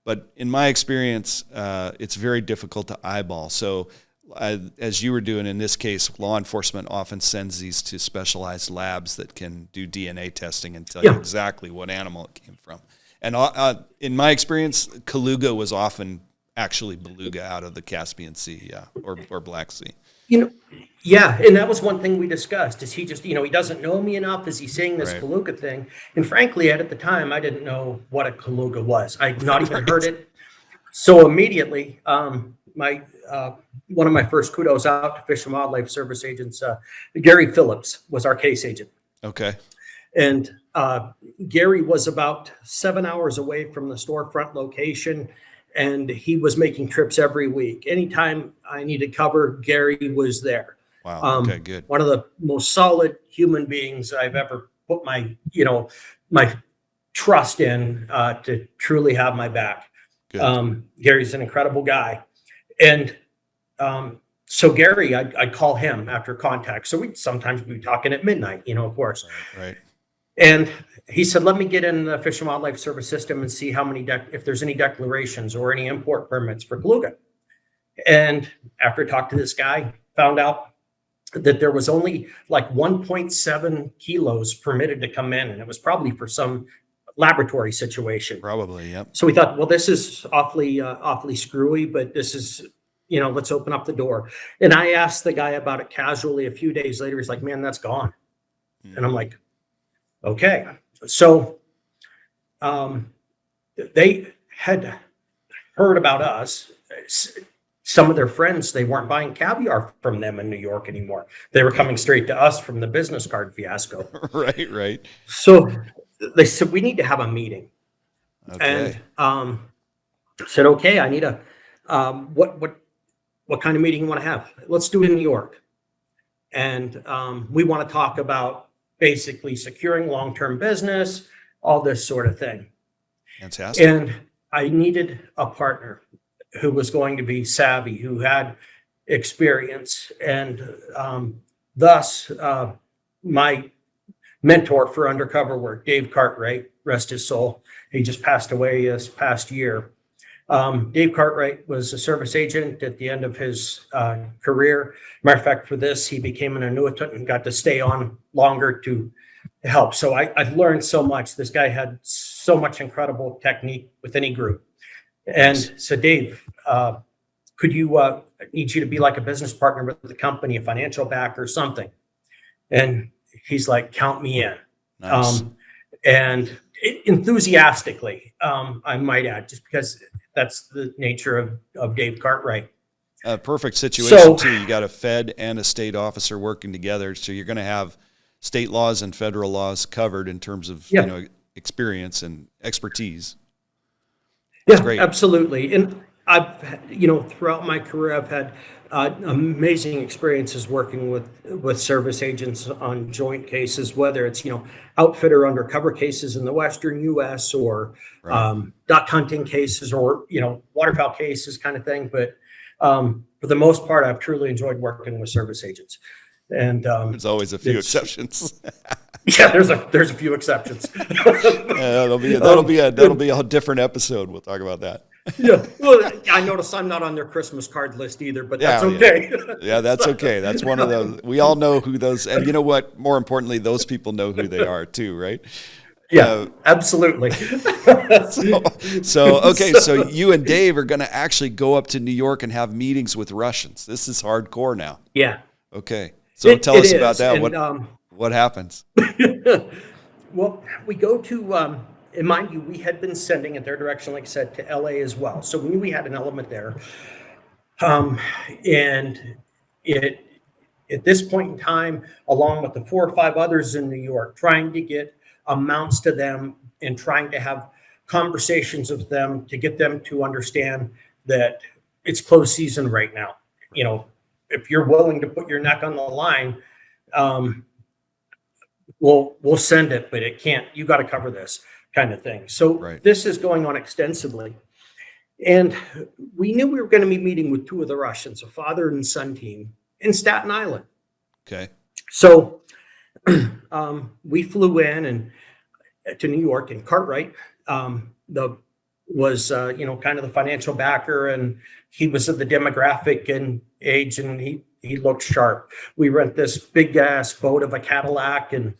but in my experience, it's very difficult to eyeball. So as you were doing in this case, law enforcement often sends these to specialized labs that can do DNA testing and tell you exactly what animal it came from. And in my experience, Kaluga was often actually beluga out of the Caspian Sea, or Black Sea. Yeah, and that was one thing we discussed. Is he just, he doesn't know me enough? Is he saying this Kaluga thing? And frankly, at the time, I didn't know what a Kaluga was. I'd not even heard it. So immediately, one of my first kudos out to Fish and Wildlife Service agents, Gary Phillips was our case agent. Okay. And Gary was about 7 hours away from the storefront location, and he was making trips every week. Anytime I needed cover, Gary was there. Wow. Okay, good. One of the most solid human beings I've ever put my trust in to truly have my back. Good. Gary's an incredible guy. And so Gary, I'd call him after contact. So sometimes we'd be talking at midnight, of course. Right. And he said, let me get in the Fish and Wildlife Service system and see how many, if there's any declarations or any import permits for beluga. And after I talked to this guy, found out that there was only like 1.7 kilos permitted to come in. And it was probably for some laboratory situation. Probably, yep. So we thought, well, this is awfully screwy, but this is, let's open up the door. And I asked the guy about it casually a few days later. He's like, man, that's gone. And I'm like, okay. So they had heard about us. Some of their friends, they weren't buying caviar from them in New York anymore. They were coming straight to us from the business card fiasco. Right. So they said, we need to have a meeting. Okay. And said, okay, I need a, what kind of meeting you want to have? Let's do it in New York. And we want to talk about basically securing long-term business, all this sort of thing. Fantastic. And I needed a partner who was going to be savvy, who had experience. And thus, my mentor for undercover work, Dave Cartwright, rest his soul. He just passed away this past year. Dave Cartwright was a service agent at the end of his career. Matter of fact, for this, he became an annuitant and got to stay on longer to help. So I've learned so much. This guy had so much incredible technique with any group. And so, Dave, could you, I need you to be like a business partner with the company, a financial backer or something. And he's like, count me in. Nice. And enthusiastically, I might add, just because that's the nature of Dave Cartwright. A perfect situation too. You got a Fed and a state officer working together, so you're going to have state laws and federal laws covered in terms of experience and expertise. That's great. Absolutely. And I've throughout my career, I've had amazing experiences working with service agents on joint cases, whether it's outfitter undercover cases in the Western U.S. or duck hunting cases or waterfowl cases, kind of thing. But for the most part, I've truly enjoyed working with service agents. And there's always a few exceptions. Yeah, there's a few exceptions. That'll be a different episode. We'll talk about that. Yeah, well, I notice I'm not on their Christmas card list either, but that's okay. Yeah, that's okay. That's one of those. We all know who those, and you know what? More importantly, those people know who they are too, right? Yeah, absolutely. So you and Dave are going to actually go up to New York and have meetings with Russians. This is hardcore now. Yeah. Okay. So tell us about that. And, what happens? Well, we go to, and mind you, we had been sending in their direction, like I said, to LA as well. So we knew we had an element there. And at this point in time, along with the 4 or 5 others in New York, trying to get amounts to them and trying to have conversations with them to get them to understand that it's closed season right now. If you're willing to put your neck on the line, we'll send it, but it can't, you got to cover this kind of thing. So This is going on extensively. And we knew we were going to be meeting with 2 of the Russians, a father and son team in Staten Island. Okay. So we flew in and to New York, and Cartwright was kind of the financial backer, and he was of the demographic and age, and he looked sharp. We rent this big ass boat of a Cadillac, and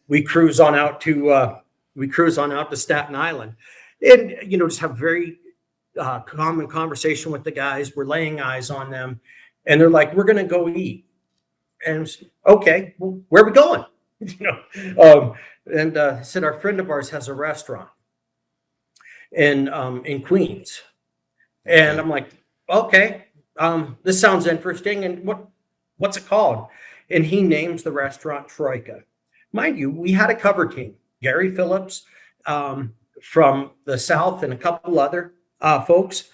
we cruise on out to Staten Island, and just have very common conversation with the guys. We're laying eyes on them, and they're like, "We're gonna go eat." And okay, well, where are we going? Said our friend of ours has a restaurant in Queens, and I'm like, okay, this sounds interesting. And what's it called? And he names the restaurant Troika. Mind you, we had a cover team, Gary Phillips from the South and a couple other folks,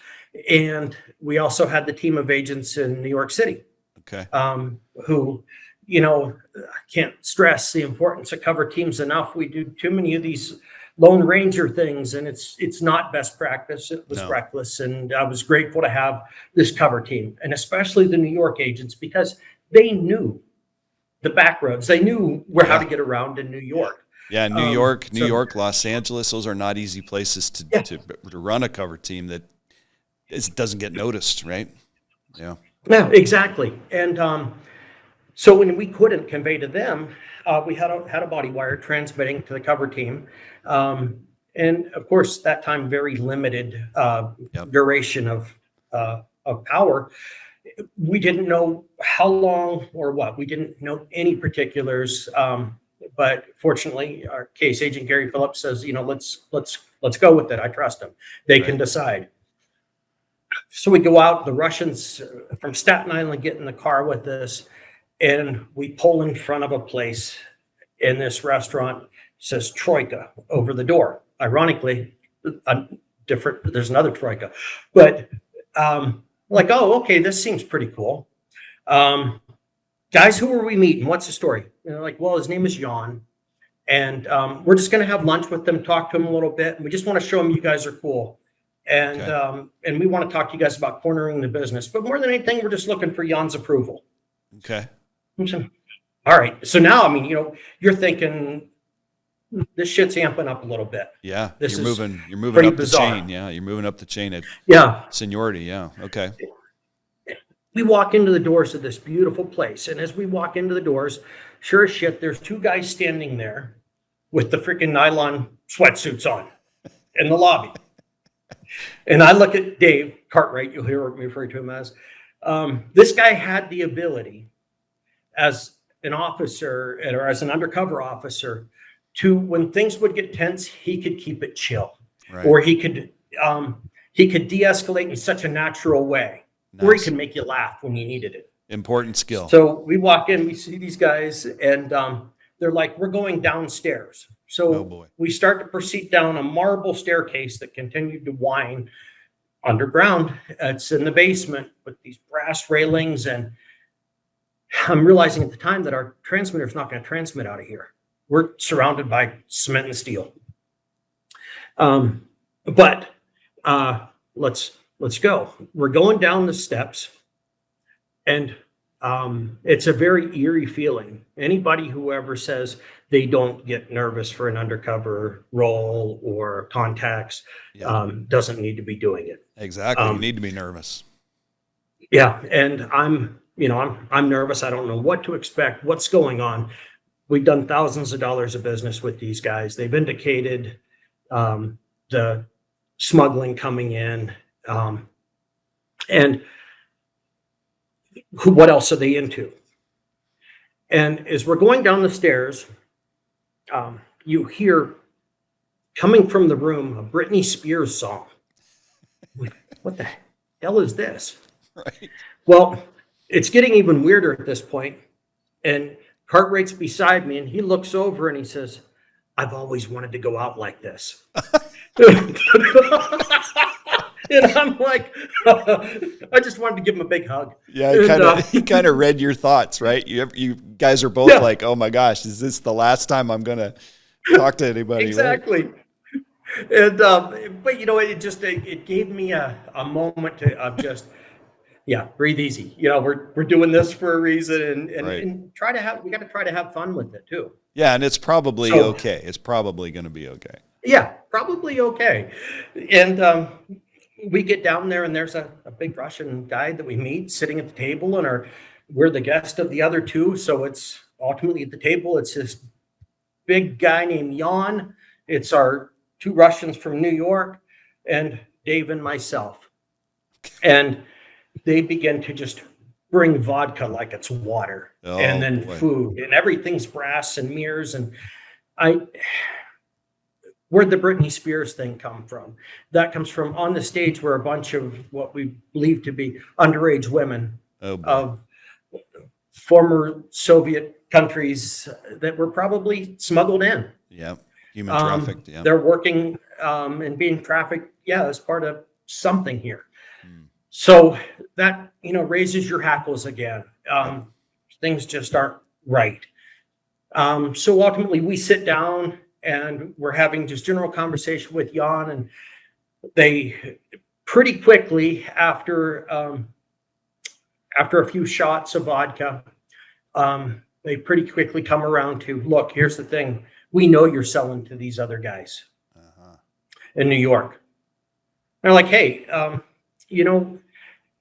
and we also had the team of agents in New York City. Okay. Who, I can't stress the importance of cover teams enough. We do too many of these Lone Ranger things, and it's not best practice. It was reckless, and I was grateful to have this cover team, and especially the New York agents, because they knew the back roads. They knew how to get around in New York. Yeah, New York, Los Angeles. Those are not easy places to run a cover team that doesn't get noticed, right? Yeah. Yeah, exactly. And so when we couldn't convey to them, we had a body wire transmitting to the cover team. And of course, that time, very limited duration of power. We didn't know how long or what. We didn't know any particulars. But fortunately, our case agent, Gary Phillips, says, let's go with it. I trust them. They can decide. So we go out, the Russians from Staten Island get in the car with us, and we pull in front of a place in this restaurant, says Troika over the door. Ironically, there's another Troika. But Like, oh, okay, this seems pretty cool. Guys, who are we meeting? What's the story? And they're like, well, his name is Jan. And we're just going to have lunch with them, talk to him a little bit. And we just want to show him you guys are cool. And and we want to talk to you guys about cornering the business. But more than anything, we're just looking for Jan's approval. Okay. All right. So now, I mean, you're thinking this shit's amping up a little bit. Yeah. This you're is moving up bizarre. the chain. Yeah. You're moving up the chain of seniority. Yeah. Okay. We walk into the doors of this beautiful place. And as we walk into the doors, sure as shit, there's two guys standing there with the freaking nylon sweatsuits on in the lobby. And I look at Dave Cartwright, you'll hear me refer to him as, this guy had the ability as an officer or as an undercover officer to, when things would get tense, he could keep it chill. Right. Or he could de-escalate in such a natural way. Nice. Or he can make you laugh when you needed it. Important skill. So we walk in, we see these guys, and they're like, we're going downstairs. So we start to proceed down a marble staircase that continued to wind underground. It's in the basement with these brass railings. And I'm realizing at the time that our transmitter is not going to transmit out of here. We're surrounded by cement and steel. But let's go. We're going down the steps, and it's a very eerie feeling. Anybody who ever says they don't get nervous for an undercover role or contacts doesn't need to be doing it. Exactly. You need to be nervous. Yeah. And I'm nervous. I don't know what to expect, what's going on. We've done thousands of dollars of business with these guys. They've indicated the smuggling coming in. And what else are they into? And as we're going down the stairs, you hear coming from the room a Britney Spears song. What the hell is this? Right. Well, it's getting even weirder at this point. And Cartwright's beside me, and he looks over and he says, I've always wanted to go out like this. And I'm like, I just wanted to give him a big hug. Yeah, he kind of read your thoughts, right? You guys are both like, oh my gosh, is this the last time I'm going to talk to anybody? Exactly. Right? And but it gave me a moment of just breathe easy. We're doing this for a reason, and we got to try to have fun with it too. Yeah, and it's probably okay. It's probably going to be okay. Yeah, probably okay. And we get down there, and there's a big Russian guy that we meet sitting at the table, and we're the guest of the other two. So it's ultimately at the table, it's this big guy named Jan. It's our two Russians from New York, and Dave and myself. And they begin to just bring vodka like it's water, and then food, and everything's brass and mirrors. And where'd the Britney Spears thing come from? That comes from on the stage where a bunch of what we believe to be underage women of former Soviet countries that were probably smuggled in. Yeah, human trafficked. Yeah, they're working and being trafficked. Yeah, as part of something here. So that raises your hackles again. Things just aren't right. So ultimately, we sit down. And we're having just general conversation with Jan, and they pretty quickly, after a few shots of vodka, they pretty quickly come around to, look, here's the thing. We know you're selling to these other guys in New York. And they're like, hey,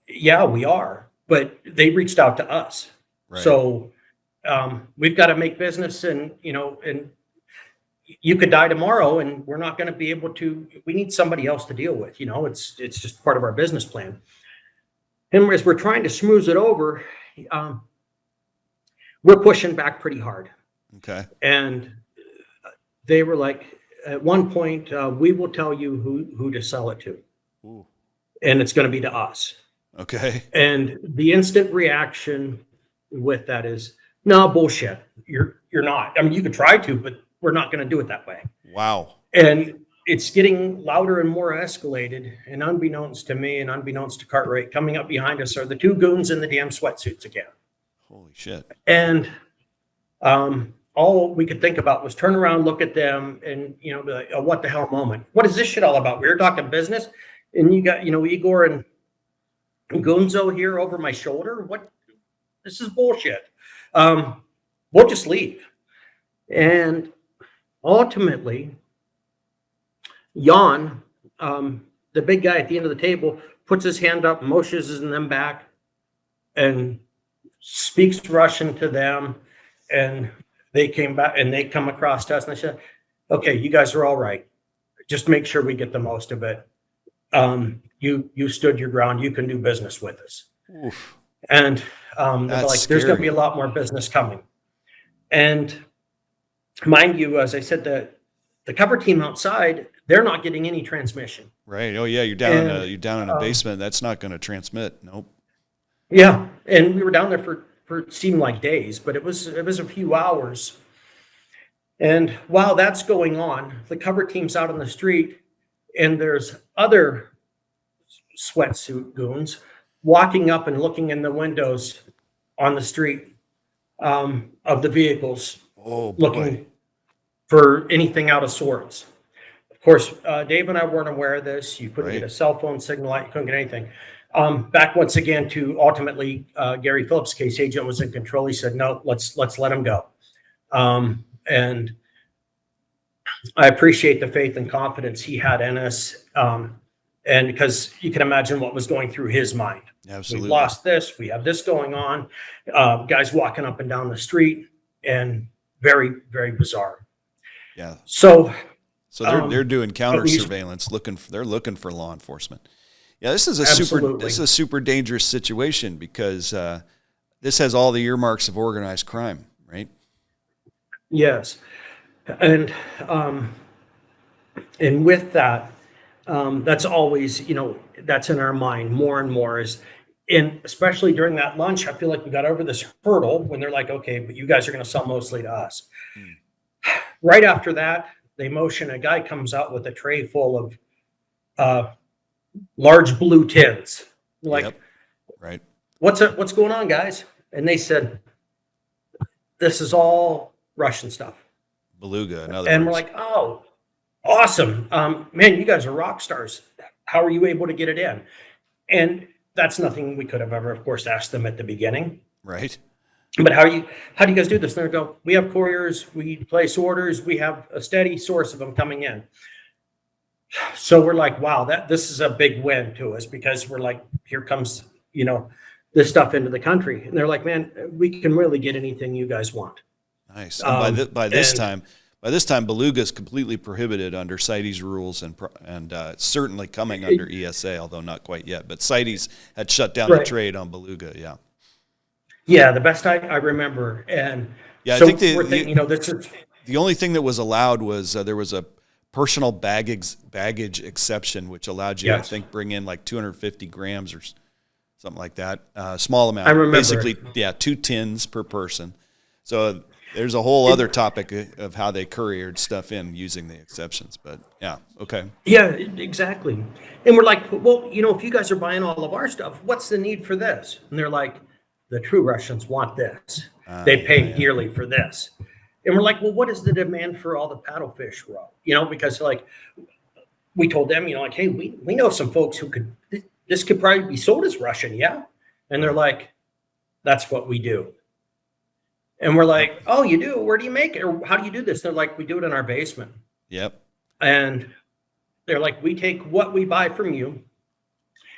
yeah, we are, but they reached out to us. Right. So we've got to make business, and you could die tomorrow, and we're not going to be able to. We need somebody else to deal with. It's just part of our business plan. And as we're trying to smooth it over, we're pushing back pretty hard. Okay. And they were like, at one point, we will tell you who to sell it to. Ooh. And it's going to be to us. Okay. And the instant reaction with that is, no, bullshit. You're not. I mean, you could try to, but we're not going to do it that way. Wow. And it's getting louder and more escalated. And unbeknownst to me and unbeknownst to Cartwright, coming up behind us are the two goons in the damn sweatsuits again. Holy shit. And all we could think about was turn around, look at them, and be like, oh, what the hell moment? What is this shit all about? We were talking business, and you got Igor and Gunzo here over my shoulder. What? This is bullshit. We'll just leave. And ultimately, Jan, the big guy at the end of the table, puts his hand up, motions them back, and speaks Russian to them. And they came back and they come across to us and they said, okay, you guys are all right. Just make sure we get the most of it. You stood your ground. You can do business with us. Oof. And they're like, there's going to be a lot more business coming. And mind you, as I said, the cover team outside, they're not getting any transmission. Right. Oh yeah, you're down in a basement. That's not going to transmit. Nope. Yeah, and we were down there for it seemed like days, but it was a few hours. And while that's going on, the cover team's out on the street, and there's other sweatsuit goons walking up and looking in the windows on the street of the vehicles, looking for anything out of sorts. Of course, Dave and I weren't aware of this. You couldn't get a cell phone signal out. You couldn't get anything. Back once again to ultimately Gary Phillips' case agent was in control. He said, no, let's let him go. And I appreciate the faith and confidence he had in us. And because you can imagine what was going through his mind. Absolutely. We lost this. We have this going on. Guys walking up and down the street, and very, very bizarre. Yeah. So they're doing counter surveillance, they're looking for law enforcement. Yeah, this is a super dangerous situation because this has all the earmarks of organized crime, right? Yes, and with that, that's always that's in our mind more and more and especially during that lunch, I feel like we got over this hurdle when they're like, okay, but you guys are going to sell mostly to us. Right after that, they motion a guy comes out with a tray full of large blue tins. Like, yep. Right. What's going on, guys? And they said, this is all Russian stuff. Beluga, in other and words. We're like, oh, awesome. Man, you guys are rock stars. How are you able to get it in? And that's nothing we could have ever, of course, asked them at the beginning. Right. But how do you guys do this? And they go, we have couriers, we place orders, we have a steady source of them coming in. So we're like, wow, this is a big win to us, because we're like, here comes, this stuff into the country. And they're like, man, we can really get anything you guys want. Nice. And by this time, beluga is completely prohibited under CITES rules, and certainly coming under ESA, although not quite yet. But CITES had shut down the trade on beluga. Yeah. Yeah, the best I remember. And yeah, so I think we're thinking, this is the only thing that was allowed was there was a personal baggage exception, which allowed you, I think, bring in like 250 grams or something like that. Small amount. I remember. Basically, 2 tins per person. So there's a whole other topic of how they couriered stuff in using the exceptions. But yeah, okay. Yeah, exactly. And we're like, well, if you guys are buying all of our stuff, what's the need for this? And they're like, the true Russians want this. They pay dearly for this. And we're like, well, what is the demand for all the paddlefish roe? Because like we told them, hey, we know some folks who this could probably be sold as Russian. Yeah. And they're like, that's what we do. And we're like, oh, you do? Where do you make it? Or how do you do this? They're like, we do it in our basement. Yep. And they're like, we take what we buy from you.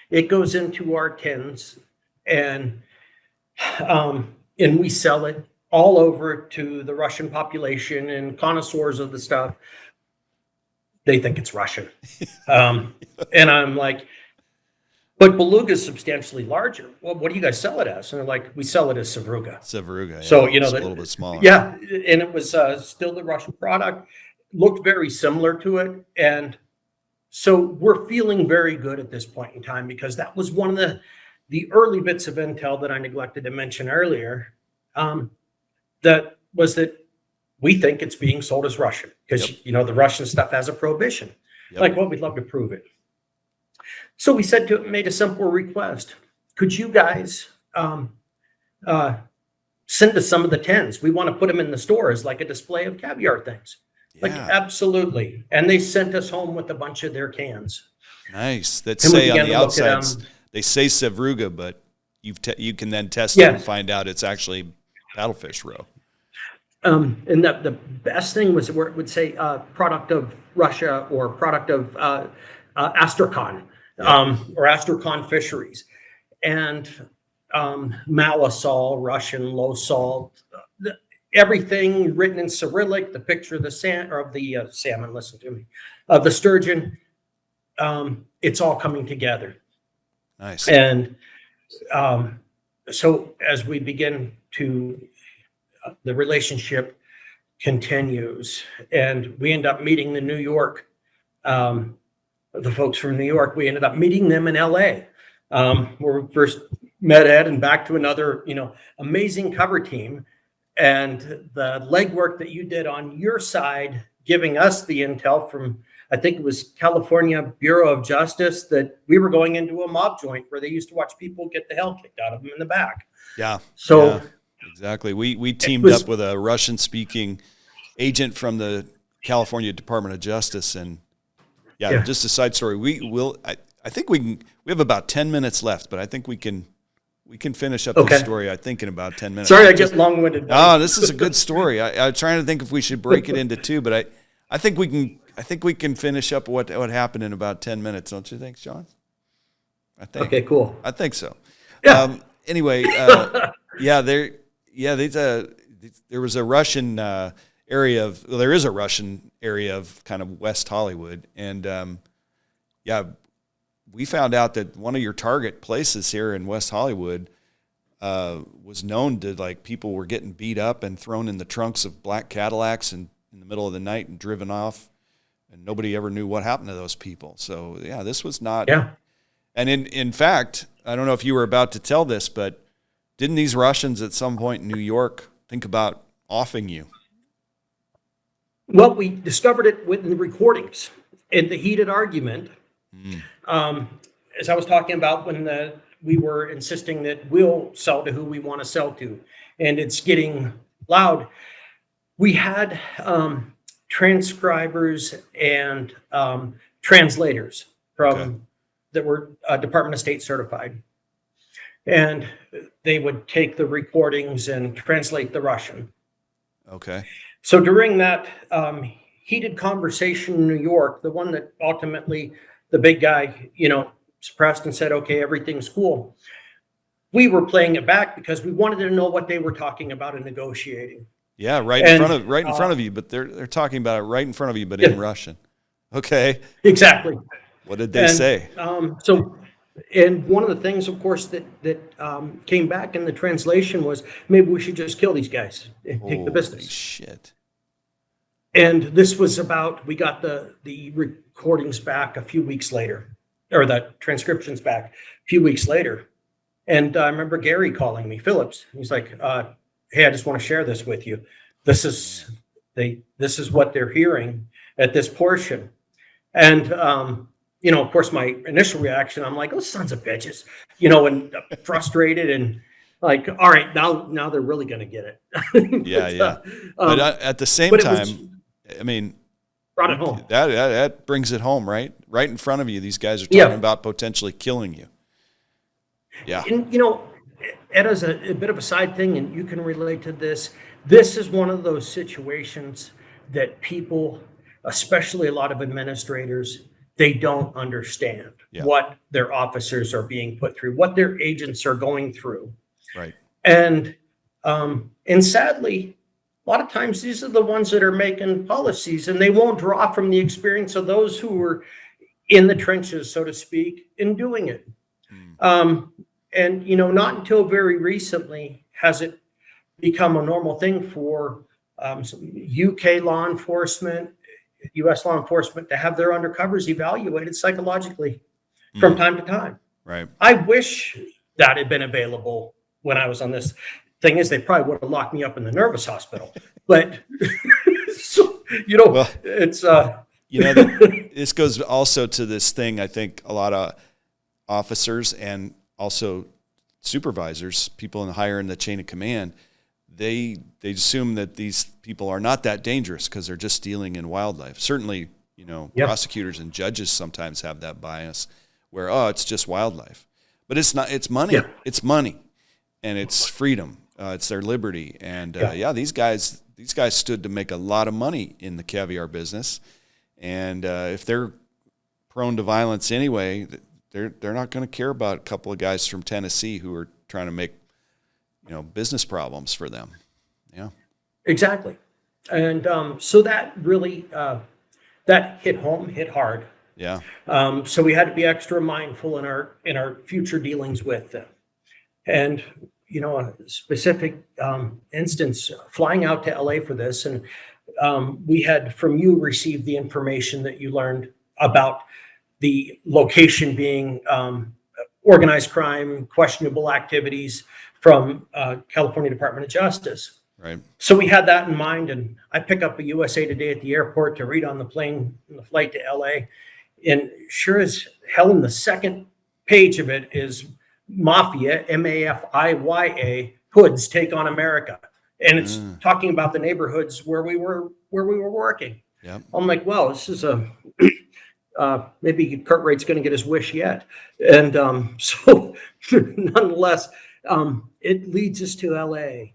It goes into our tins, and we sell it all over to the Russian population and connoisseurs of the stuff. They think it's Russian. And I'm like, but beluga is substantially larger. Well, what do you guys sell it as? And they're like, we sell it as Sevruga. Sevruga, yeah. So, it's a little bit smaller. Yeah, and it was still the Russian product. Looked very similar to it. And so we're feeling very good at this point in time, because that was one of the early bits of intel that I neglected to mention earlier. That was that we think it's being sold as Russian, because, the Russian stuff has a prohibition. Yep. Like, well, we'd love to prove it. So we made a simple request. Could you guys uh, send us some of the tins? We want to put them in the store as like a display of caviar things. Like, Yeah. absolutely. And they sent us home with a bunch of their cans. Nice. That And we say on began the to look at outsides, them. they say Sevruga, but you can then test it and Yes. find out it's actually paddlefish roe. And the best thing was where it would say product of Russia or product of Astrakhan or Astrakhan fisheries. And Malasol, Russian, low salt, everything written in Cyrillic, the picture of the salmon, listen to me, of the sturgeon, it's all coming together. Nice. And so as we begin to, the relationship continues, and we end up meeting the folks from New York. We ended up meeting them in LA, where we first met Ed, and back to another, amazing cover team. And the legwork that you did on your side, giving us the intel from, I think it was California Bureau of Justice, that we were going into a mob joint where they used to watch people get the hell kicked out of them in the back. Yeah. So yeah, exactly. We teamed up with a Russian speaking agent from the California Department of Justice. And yeah. Just a side story. I think we have about 10 minutes left, but I think we can finish up this story, I think, in about 10 minutes. Sorry, I get long-winded. Oh, this is a good story. I'm trying to think if we should break it into two, but I think we can finish up what happened in about 10 minutes. Don't you think, Shawn? I think. Okay, cool. I think so. Yeah. Anyway, there was a Russian there is a Russian area of kind of West Hollywood. And we found out that one of your target places here in West Hollywood was known to, like, people were getting beat up and thrown in the trunks of black Cadillacs in the middle of the night and driven off, and nobody ever knew what happened to those people. So yeah, this was not. Yeah. And in fact, I don't know if you were about to tell this, but didn't these Russians at some point in New York think about offing you? Well, we discovered it within the recordings in the heated argument. As I was talking about when we were insisting that we'll sell to who we want to sell to, and it's getting loud. We had transcribers and translators from that were Department of State certified, and they would take the recordings and translate the Russian. Okay. So during that heated conversation in New York, the one that ultimately the big guy, suppressed and said, okay, everything's cool. We were playing it back because we wanted to know what they were talking about and negotiating. Yeah, right in front of you, but they're talking about it right in front of you, but in Russian. Okay. Exactly. What did they say? And one of the things, of course, that came back in the translation was, maybe we should just kill these guys and take the business. Holy shit. And this was we got the recordings back a few weeks later, or the transcriptions back a few weeks later. And I remember Gary calling me, Phillips. He's like, hey, I just want to share this with you. This is what they're hearing at this portion. And, of course, my initial reaction, I'm like, oh, sons of bitches, and frustrated and like, all right, now they're really going to get it. Yeah. But at the same time, brought it home. That brings it home, right? Right in front of you, these guys are talking about potentially killing you. Yeah. And, Ed, as a bit of a side thing, and you can relate to this, this is one of those situations that people, especially a lot of administrators, they don't understand what their officers are being put through, what their agents are going through. Right. And sadly, a lot of times these are the ones that are making policies, and they won't draw from the experience of those who were in the trenches, so to speak, in doing it. And, not until very recently has it become a normal thing for UK law enforcement, US law enforcement to have their undercovers evaluated psychologically from time to time. Right. I wish that had been available when I was on this. Thing is, they probably would have locked me up in the nervous hospital. But, it's... This goes also to this thing. I think a lot of officers and also supervisors, people higher in the chain of command, they assume that these people are not that dangerous because they're just dealing in wildlife. Certainly, prosecutors and judges sometimes have that bias where, it's just wildlife. But it's not. It's money. Yeah. It's money, and it's freedom. It's their liberty. And these guys stood to make a lot of money in the caviar business. And if they're prone to violence anyway, they're not going to care about a couple of guys from Tennessee who are trying to make business problems for them. Yeah, exactly. And so that really that hit hard. Yeah. So we had to be extra mindful in our future dealings with them. And a specific instance, flying out to LA for this, and we had from you received the information that you learned about the location being organized crime, questionable activities from California Department of Justice. Right. So we had that in mind, and I pick up a USA Today at the airport to read on the flight to LA, and sure as hell, in the second page of it is Mafia, Mafia, hoods take on America, and it's talking about the neighborhoods where we were working. Yeah. I'm like, well, this is a maybe Cartwright's going to get his wish yet, and so nonetheless, it leads us to LA,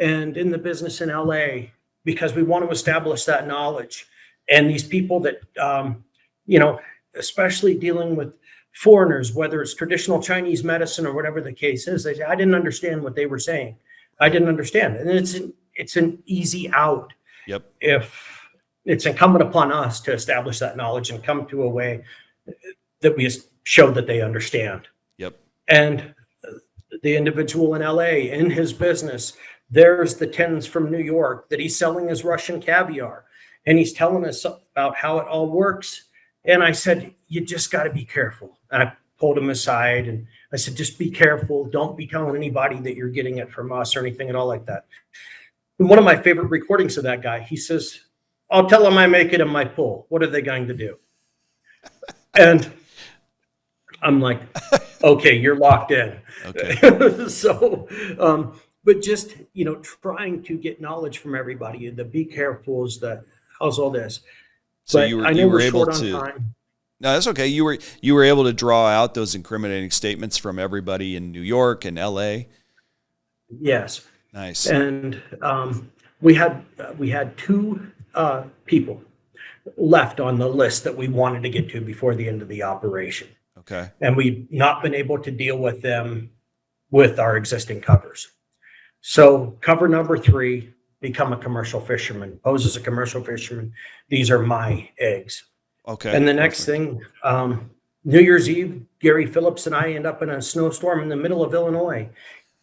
and in the business in LA, because we want to establish that knowledge, and these people that especially dealing with foreigners, whether it's traditional Chinese medicine or whatever the case is, they say, I didn't understand what they were saying. I didn't understand. And it's an easy out. Yep. If it's incumbent upon us to establish that knowledge and come to a way that we show that they understand. Yep. And the individual in LA, in his business, there's the tins from New York that he's selling as Russian caviar. And he's telling us about how it all works. And I said, you just got to be careful. And I pulled him aside and I said, just be careful. Don't be telling anybody that you're getting it from us or anything at all like that. And one of my favorite recordings of that guy, he says, I'll tell them I make it in my pool. What are they going to do? And I'm like, okay, you're locked in. Okay. So, but just, trying to get knowledge from everybody. The be careful is how's all this? So but you were able to. Time. No, that's okay. You were able to draw out those incriminating statements from everybody in New York and L.A. Yes. Nice. And we had two people left on the list that we wanted to get to before the end of the operation. Okay. And we've not been able to deal with them with our existing covers. So cover number 3. Become a commercial fisherman, pose as a commercial fisherman. These are my eggs. Okay. And the next thing, New Year's Eve, Gary Phillips and I end up in a snowstorm in the middle of Illinois,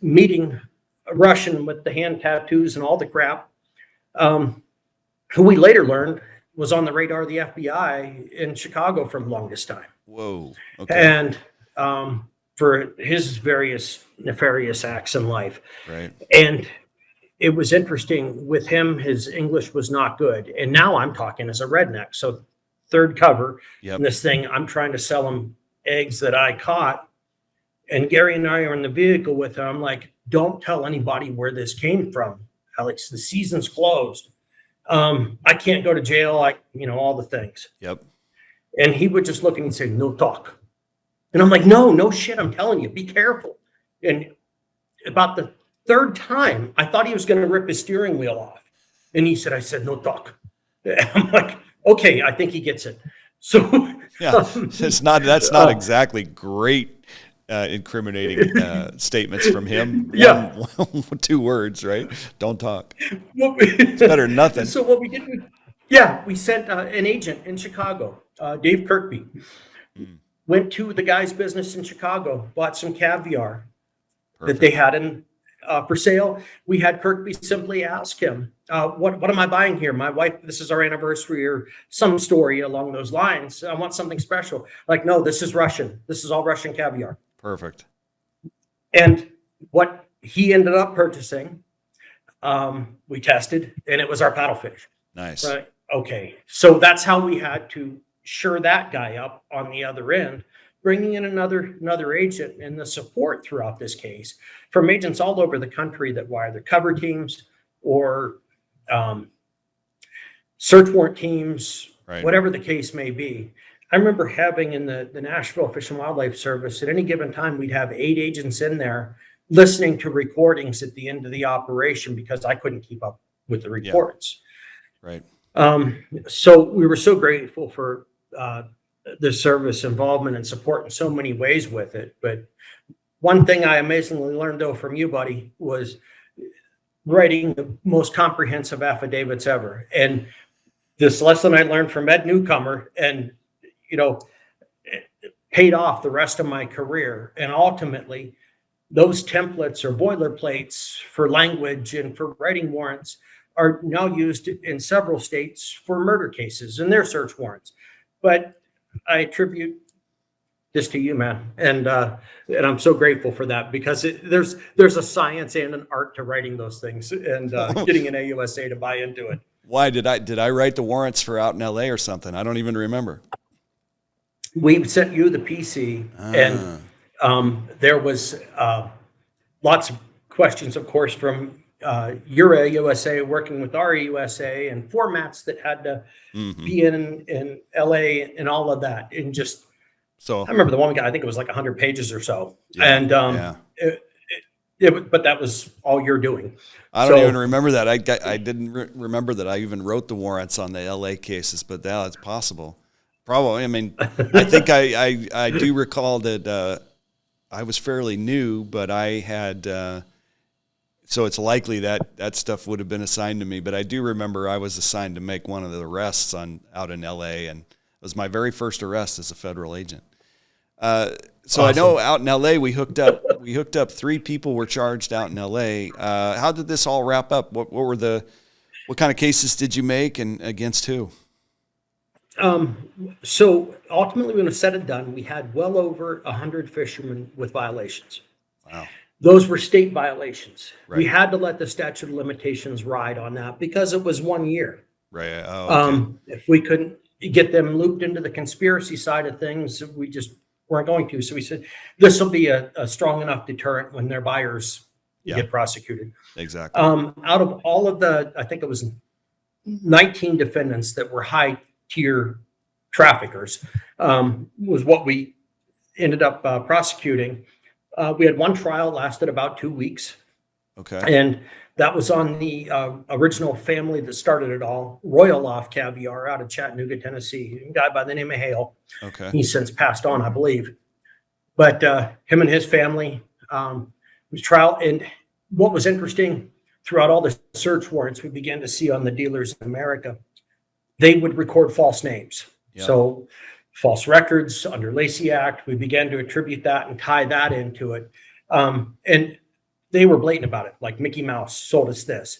meeting a Russian with the hand tattoos and all the crap, who we later learned was on the radar of the FBI in Chicago for the longest time. Whoa. Okay. And for his various nefarious acts in life. Right. And it was interesting with him, his English was not good. And now I'm talking as a redneck. So third cover in this thing, I'm trying to sell him eggs that I caught. And Gary and I are in the vehicle with him. I'm like, don't tell anybody where this came from, Alex. The season's closed. I can't go to jail. All the things. Yep. And he would just look and he'd say, no talk. And I'm like, no shit. I'm telling you, be careful. And about the third time, I thought he was going to rip his steering wheel off. And he said, I said, no talk. I'm like, okay, I think he gets it. So yeah, that's not exactly great incriminating statements from him. Yeah. 2 words, right? Don't talk. It's better than nothing. So what we did, we sent an agent in Chicago, Dave Kirkby, went to the guy's business in Chicago, bought some caviar that they had in for sale. We had Kirkby simply ask him, what am I buying here? My wife, this is our anniversary or some story along those lines. I want something special. Like, no, this is Russian. This is all Russian caviar. Perfect. And what he ended up purchasing, we tested, and it was our paddlefish. Nice. Right. Okay, so that's how we had to shore that guy up on the other end, bringing in another agent, and the support throughout this case from agents all over the country that were either cover teams or um, search warrant teams, Right. whatever the case may be. I remember having in the Nashville Fish and Wildlife Service, at any given time, we'd have 8 agents in there listening to recordings at the end of the operation because I couldn't keep up with the Yeah. reports. Right. So we were so grateful for the service involvement and support in so many ways with it. But one thing I amazingly learned, though, from you, buddy, was writing the most comprehensive affidavits ever. And this lesson I learned from Ed Newcomer, and you know, it paid off the rest of my career. And ultimately, those templates or boilerplates for language and for writing warrants are now used in several states for murder cases and their search warrants. But I attribute this to you, man, and I'm so grateful for that, because there's a science and an art to writing those things, and getting an AUSA to buy into it. Why did I write the warrants for out in LA or something? I don't even remember. We sent you the PC, and there was lots of questions, of course, from your AUSA working with our AUSA, and formats that had to be in LA and all of that. And just, So I remember the one guy, I think it was like 100 pages or so. Yeah, And yeah. but that was all you're doing. I don't So- even remember that. I didn't remember that I even wrote the warrants on the LA cases, but that's possible. Probably. I mean, I think I do recall that I was fairly new, but I had so it's likely that stuff would have been assigned to me. But I do remember I was assigned to make one of the arrests out in LA, and it was my very first arrest as a federal agent. So Awesome. I know out in LA we hooked up 3 people were charged out in LA. How did this all wrap up? What kind of cases did you make, and against who? So ultimately, when it was said and done, we had well over 100 fishermen with violations. Wow. Those were state violations. Right. We had to let the statute of limitations ride on that because it was 1 year. Right. Oh, okay. If we couldn't get them looped into the conspiracy side of things, we just weren't going to. So we said, this will be a strong enough deterrent when their buyers get prosecuted. Exactly. Out of all of the, I think it was 19 defendants that were high tier traffickers, was what we ended up prosecuting. We had one trial, lasted about 2 weeks. Okay. And that was on the original family that started it all, Royal off Caviar out of Chattanooga, Tennessee, a guy by the name of Hale. Okay. He's since passed on, I believe. But him and his family was trial. And what was interesting, throughout all the search warrants we began to see on the dealers in America, they would record false names. Yep. So false records under Lacey Act, we began to attribute that and tie that into it. And they were blatant about it, like Mickey Mouse sold us this.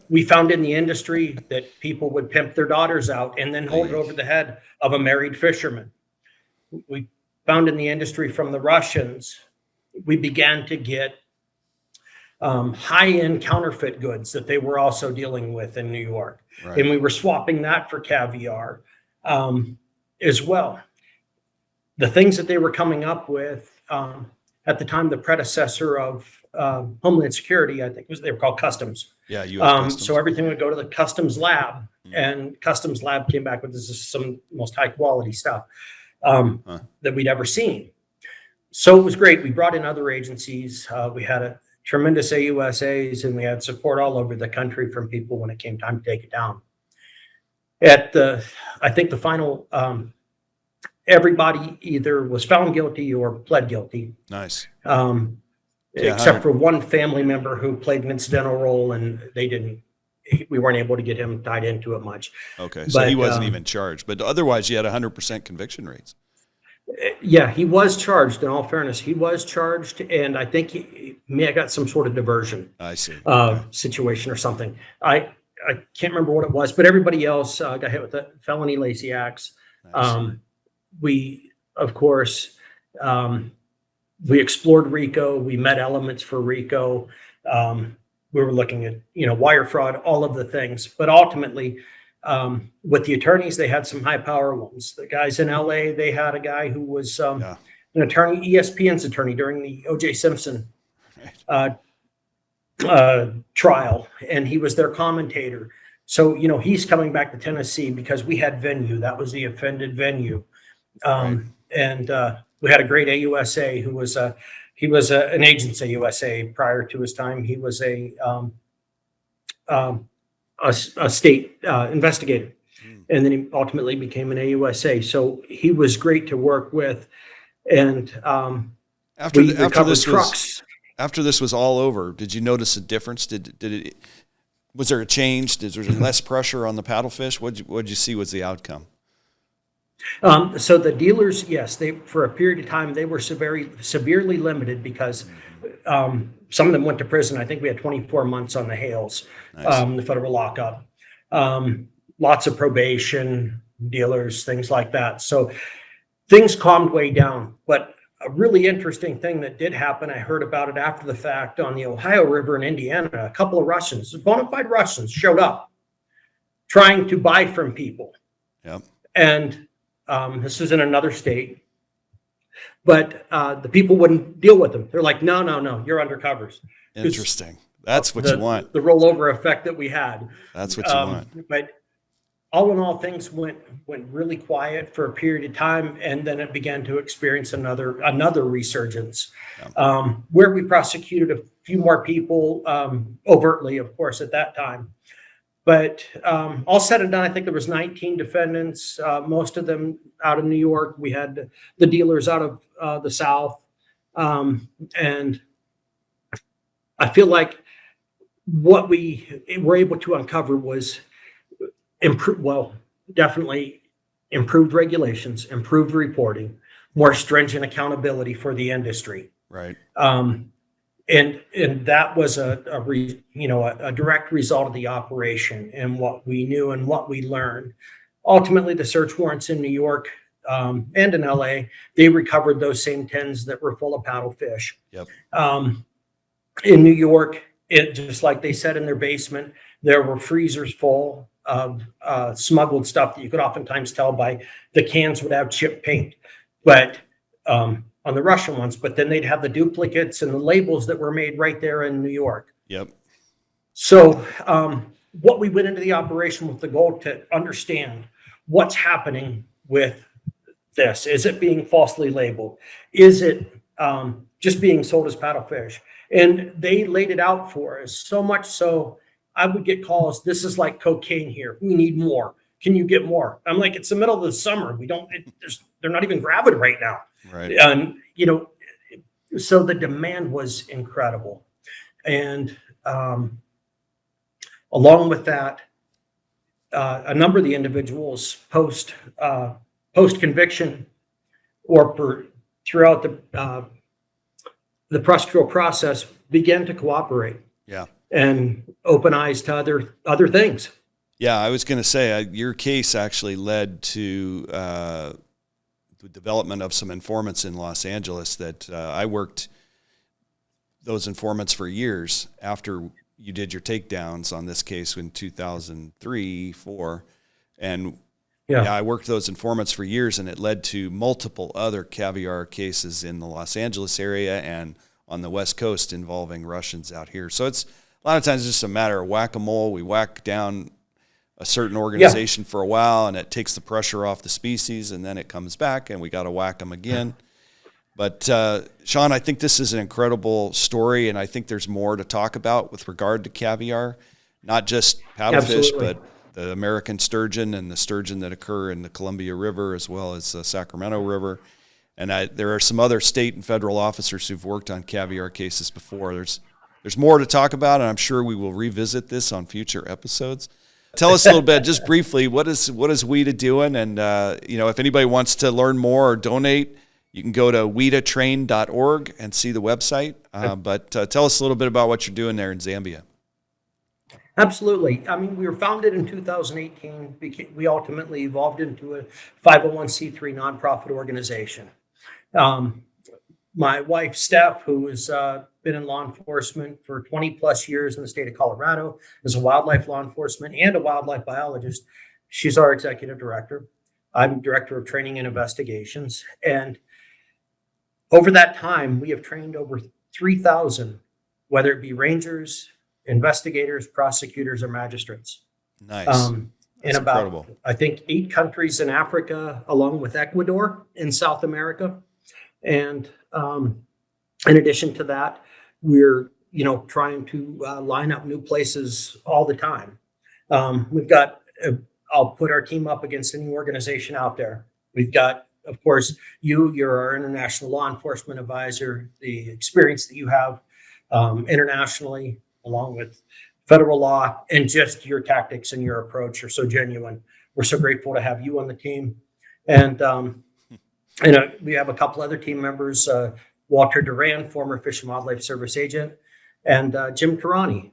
We found in the industry that people would pimp their daughters out and then hold it over the head of a married fisherman. We found in the industry from the Russians, we began to get high-end counterfeit goods that they were also dealing with in New York. Right. And we were swapping that for Caviar as well. The things that they were coming up with, at the time, the predecessor of Homeland Security, I think they were called Customs. Yeah, U.S. Customs. So everything would go to the Customs lab, and Customs lab came back with this is some most high quality stuff that we'd ever seen. So it was great. We brought in other agencies. We had a tremendous AUSAs, and we had support all over the country from people when it came time to take it down. I think the final, everybody either was found guilty or pled guilty. Nice. Except for one family member who played an incidental role, and we weren't able to get him tied into it much. Okay, so he wasn't even charged, but otherwise you had 100% conviction rates. Yeah, he was charged. In all fairness, he was charged, and I think he may have got some sort of diversion. I see. Situation or something. I can't remember what it was, but everybody else got hit with the felony Lacey Acts. Nice. We, of course, we explored RICO. We met elements for RICO. we were looking at, wire fraud, all of the things. But ultimately, with the attorneys, they had some high power ones. The guys in LA, they had a guy who was Yeah. an attorney, ESPN's attorney during the O.J. Simpson Right. trial, and he was their commentator. So, he's coming back to Tennessee because we had venue. That was the offended venue. Right. And we had a great AUSA who was an agent's AUSA prior to his time. He was a state investigator, and then he ultimately became an AUSA. So he was great to work with. And After we after recovered this trucks. after this was all over, did you notice a difference? Was there a change? Was there less pressure on the paddlefish? What'd you see was the outcome? So the dealers, yes, they for a period of time they were severely limited because some of them went to prison. I think we had 24 months on the Hales, Nice. the federal lockup. Lots of probation, dealers, things like that. So things calmed way down. But a really interesting thing that did happen, I heard about it after the fact on the Ohio River in Indiana. A couple of Russians, bona fide Russians, showed up trying to buy from people. Yep. And this is in another state, but the people wouldn't deal with them. They're like, no, you're undercovers. Interesting. That's what you want. The rollover effect that we had. That's what you want. But all in all, things went really quiet for a period of time, and then it began to experience another resurgence, where we prosecuted a few more people overtly, of course, at that time. But all said and done, I think there was 19 defendants, most of them out of New York. We had the dealers out of the South. And I feel like what we were able to uncover was definitely improved regulations, improved reporting, more stringent accountability for the industry. Right. And that was a direct result of the operation and what we knew and what we learned. Ultimately, the search warrants in New York and in LA, they recovered those same tins that were full of paddlefish. Yep. In New York, it just like they said in their basement, there were freezers full of smuggled stuff that you could oftentimes tell by the cans would have chip paint. But on the Russian ones, but then they'd have the duplicates and the labels that were made right there in New York. Yep. So what we went into the operation with the goal to understand what's happening with this. Is it being falsely labeled? Is it just being sold as paddlefish? And they laid it out for us, so much so I would get calls, this is like cocaine here. We need more. Can you get more? I'm like, it's the middle of the summer. They're not even gravid right now. Right. So the demand was incredible. And along with that, a number of the individuals post conviction or throughout the prosecutorial process began to cooperate. Yeah. And open eyes to other things. Yeah, I was going to say your case actually led to the development of some informants in Los Angeles that I worked those informants for years after you did your takedowns on this case in 2003, 4. And yeah, I worked those informants for years, and it led to multiple other Caviar cases in the Los Angeles area and on the West Coast involving Russians out here. So it's a lot of times it's just a matter of whack-a-mole. We whack down a certain organization for a while, and it takes the pressure off the species, and then it comes back, and we got to whack them again. But Shawn, I think this is an incredible story, and I think there's more to talk about with regard to Caviar, not just paddlefish, but the American sturgeon and the sturgeon that occur in the Columbia River as well as the Sacramento River. And there are some other state and federal officers who've worked on Caviar cases before. There's more to talk about, and I'm sure we will revisit this on future episodes. Tell us a little bit, just briefly, what is WIDA doing? And, if anybody wants to learn more or donate, you can go to WIDAtrain.org and see the website. But tell us a little bit about what you're doing there in Zambia. Absolutely. I mean, we were founded in 2018. We ultimately evolved into a 501c3 nonprofit organization. My wife, Steph, who has been in law enforcement for 20 plus years in the state of Colorado, is a wildlife law enforcement and a wildlife biologist. She's our executive director. I'm director of training and investigations. And over that time, we have trained over 3,000, whether it be rangers, investigators, prosecutors, or magistrates. Nice. In about, incredible. I think, 8 countries in Africa, along with Ecuador in South America. And in addition to that, we're trying to line up new places all the time. We've got, I'll put our team up against any organization out there. We've got, of course, you're our international law enforcement advisor, the experience that you have internationally, along with federal law, and just your tactics and your approach are so genuine. We're so grateful to have you on the team. And we have a couple other team members, Walter Duran, former Fish and Wildlife Service agent, and Jim Karani,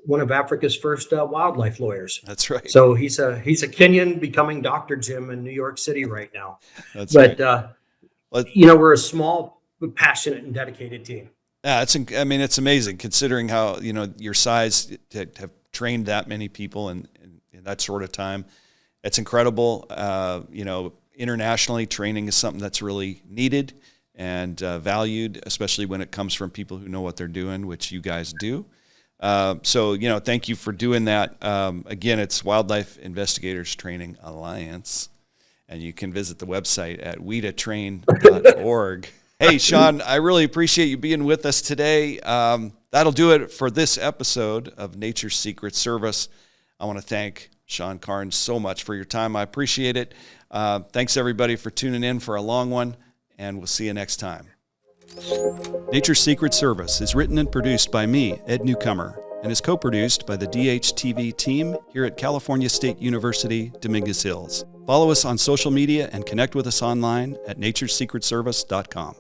one of Africa's first wildlife lawyers. That's right. So he's a Kenyan becoming Dr. Jim in New York City right now. That's right. But we're a small, but passionate and dedicated team. Yeah, it's amazing considering how your size to have trained that many people in that sort of time. It's incredible. Internationally, training is something that's really needed and valued, especially when it comes from people who know what they're doing, which you guys do. So thank you for doing that. Again, it's Wildlife Investigators Training Alliance, and you can visit the website at wedatrain.org. Hey, Shawn, I really appreciate you being with us today. That'll do it for this episode of Nature's Secret Service. I want to thank Shawn Karns so much for your time. I appreciate it. Thanks, everybody, for tuning in for a long one, and we'll see you next time. Nature's Secret Service is written and produced by me, Ed Newcomer, and is co-produced by the DHTV team here at California State University, Dominguez Hills. Follow us on social media and connect with us online at naturesecretservice.com.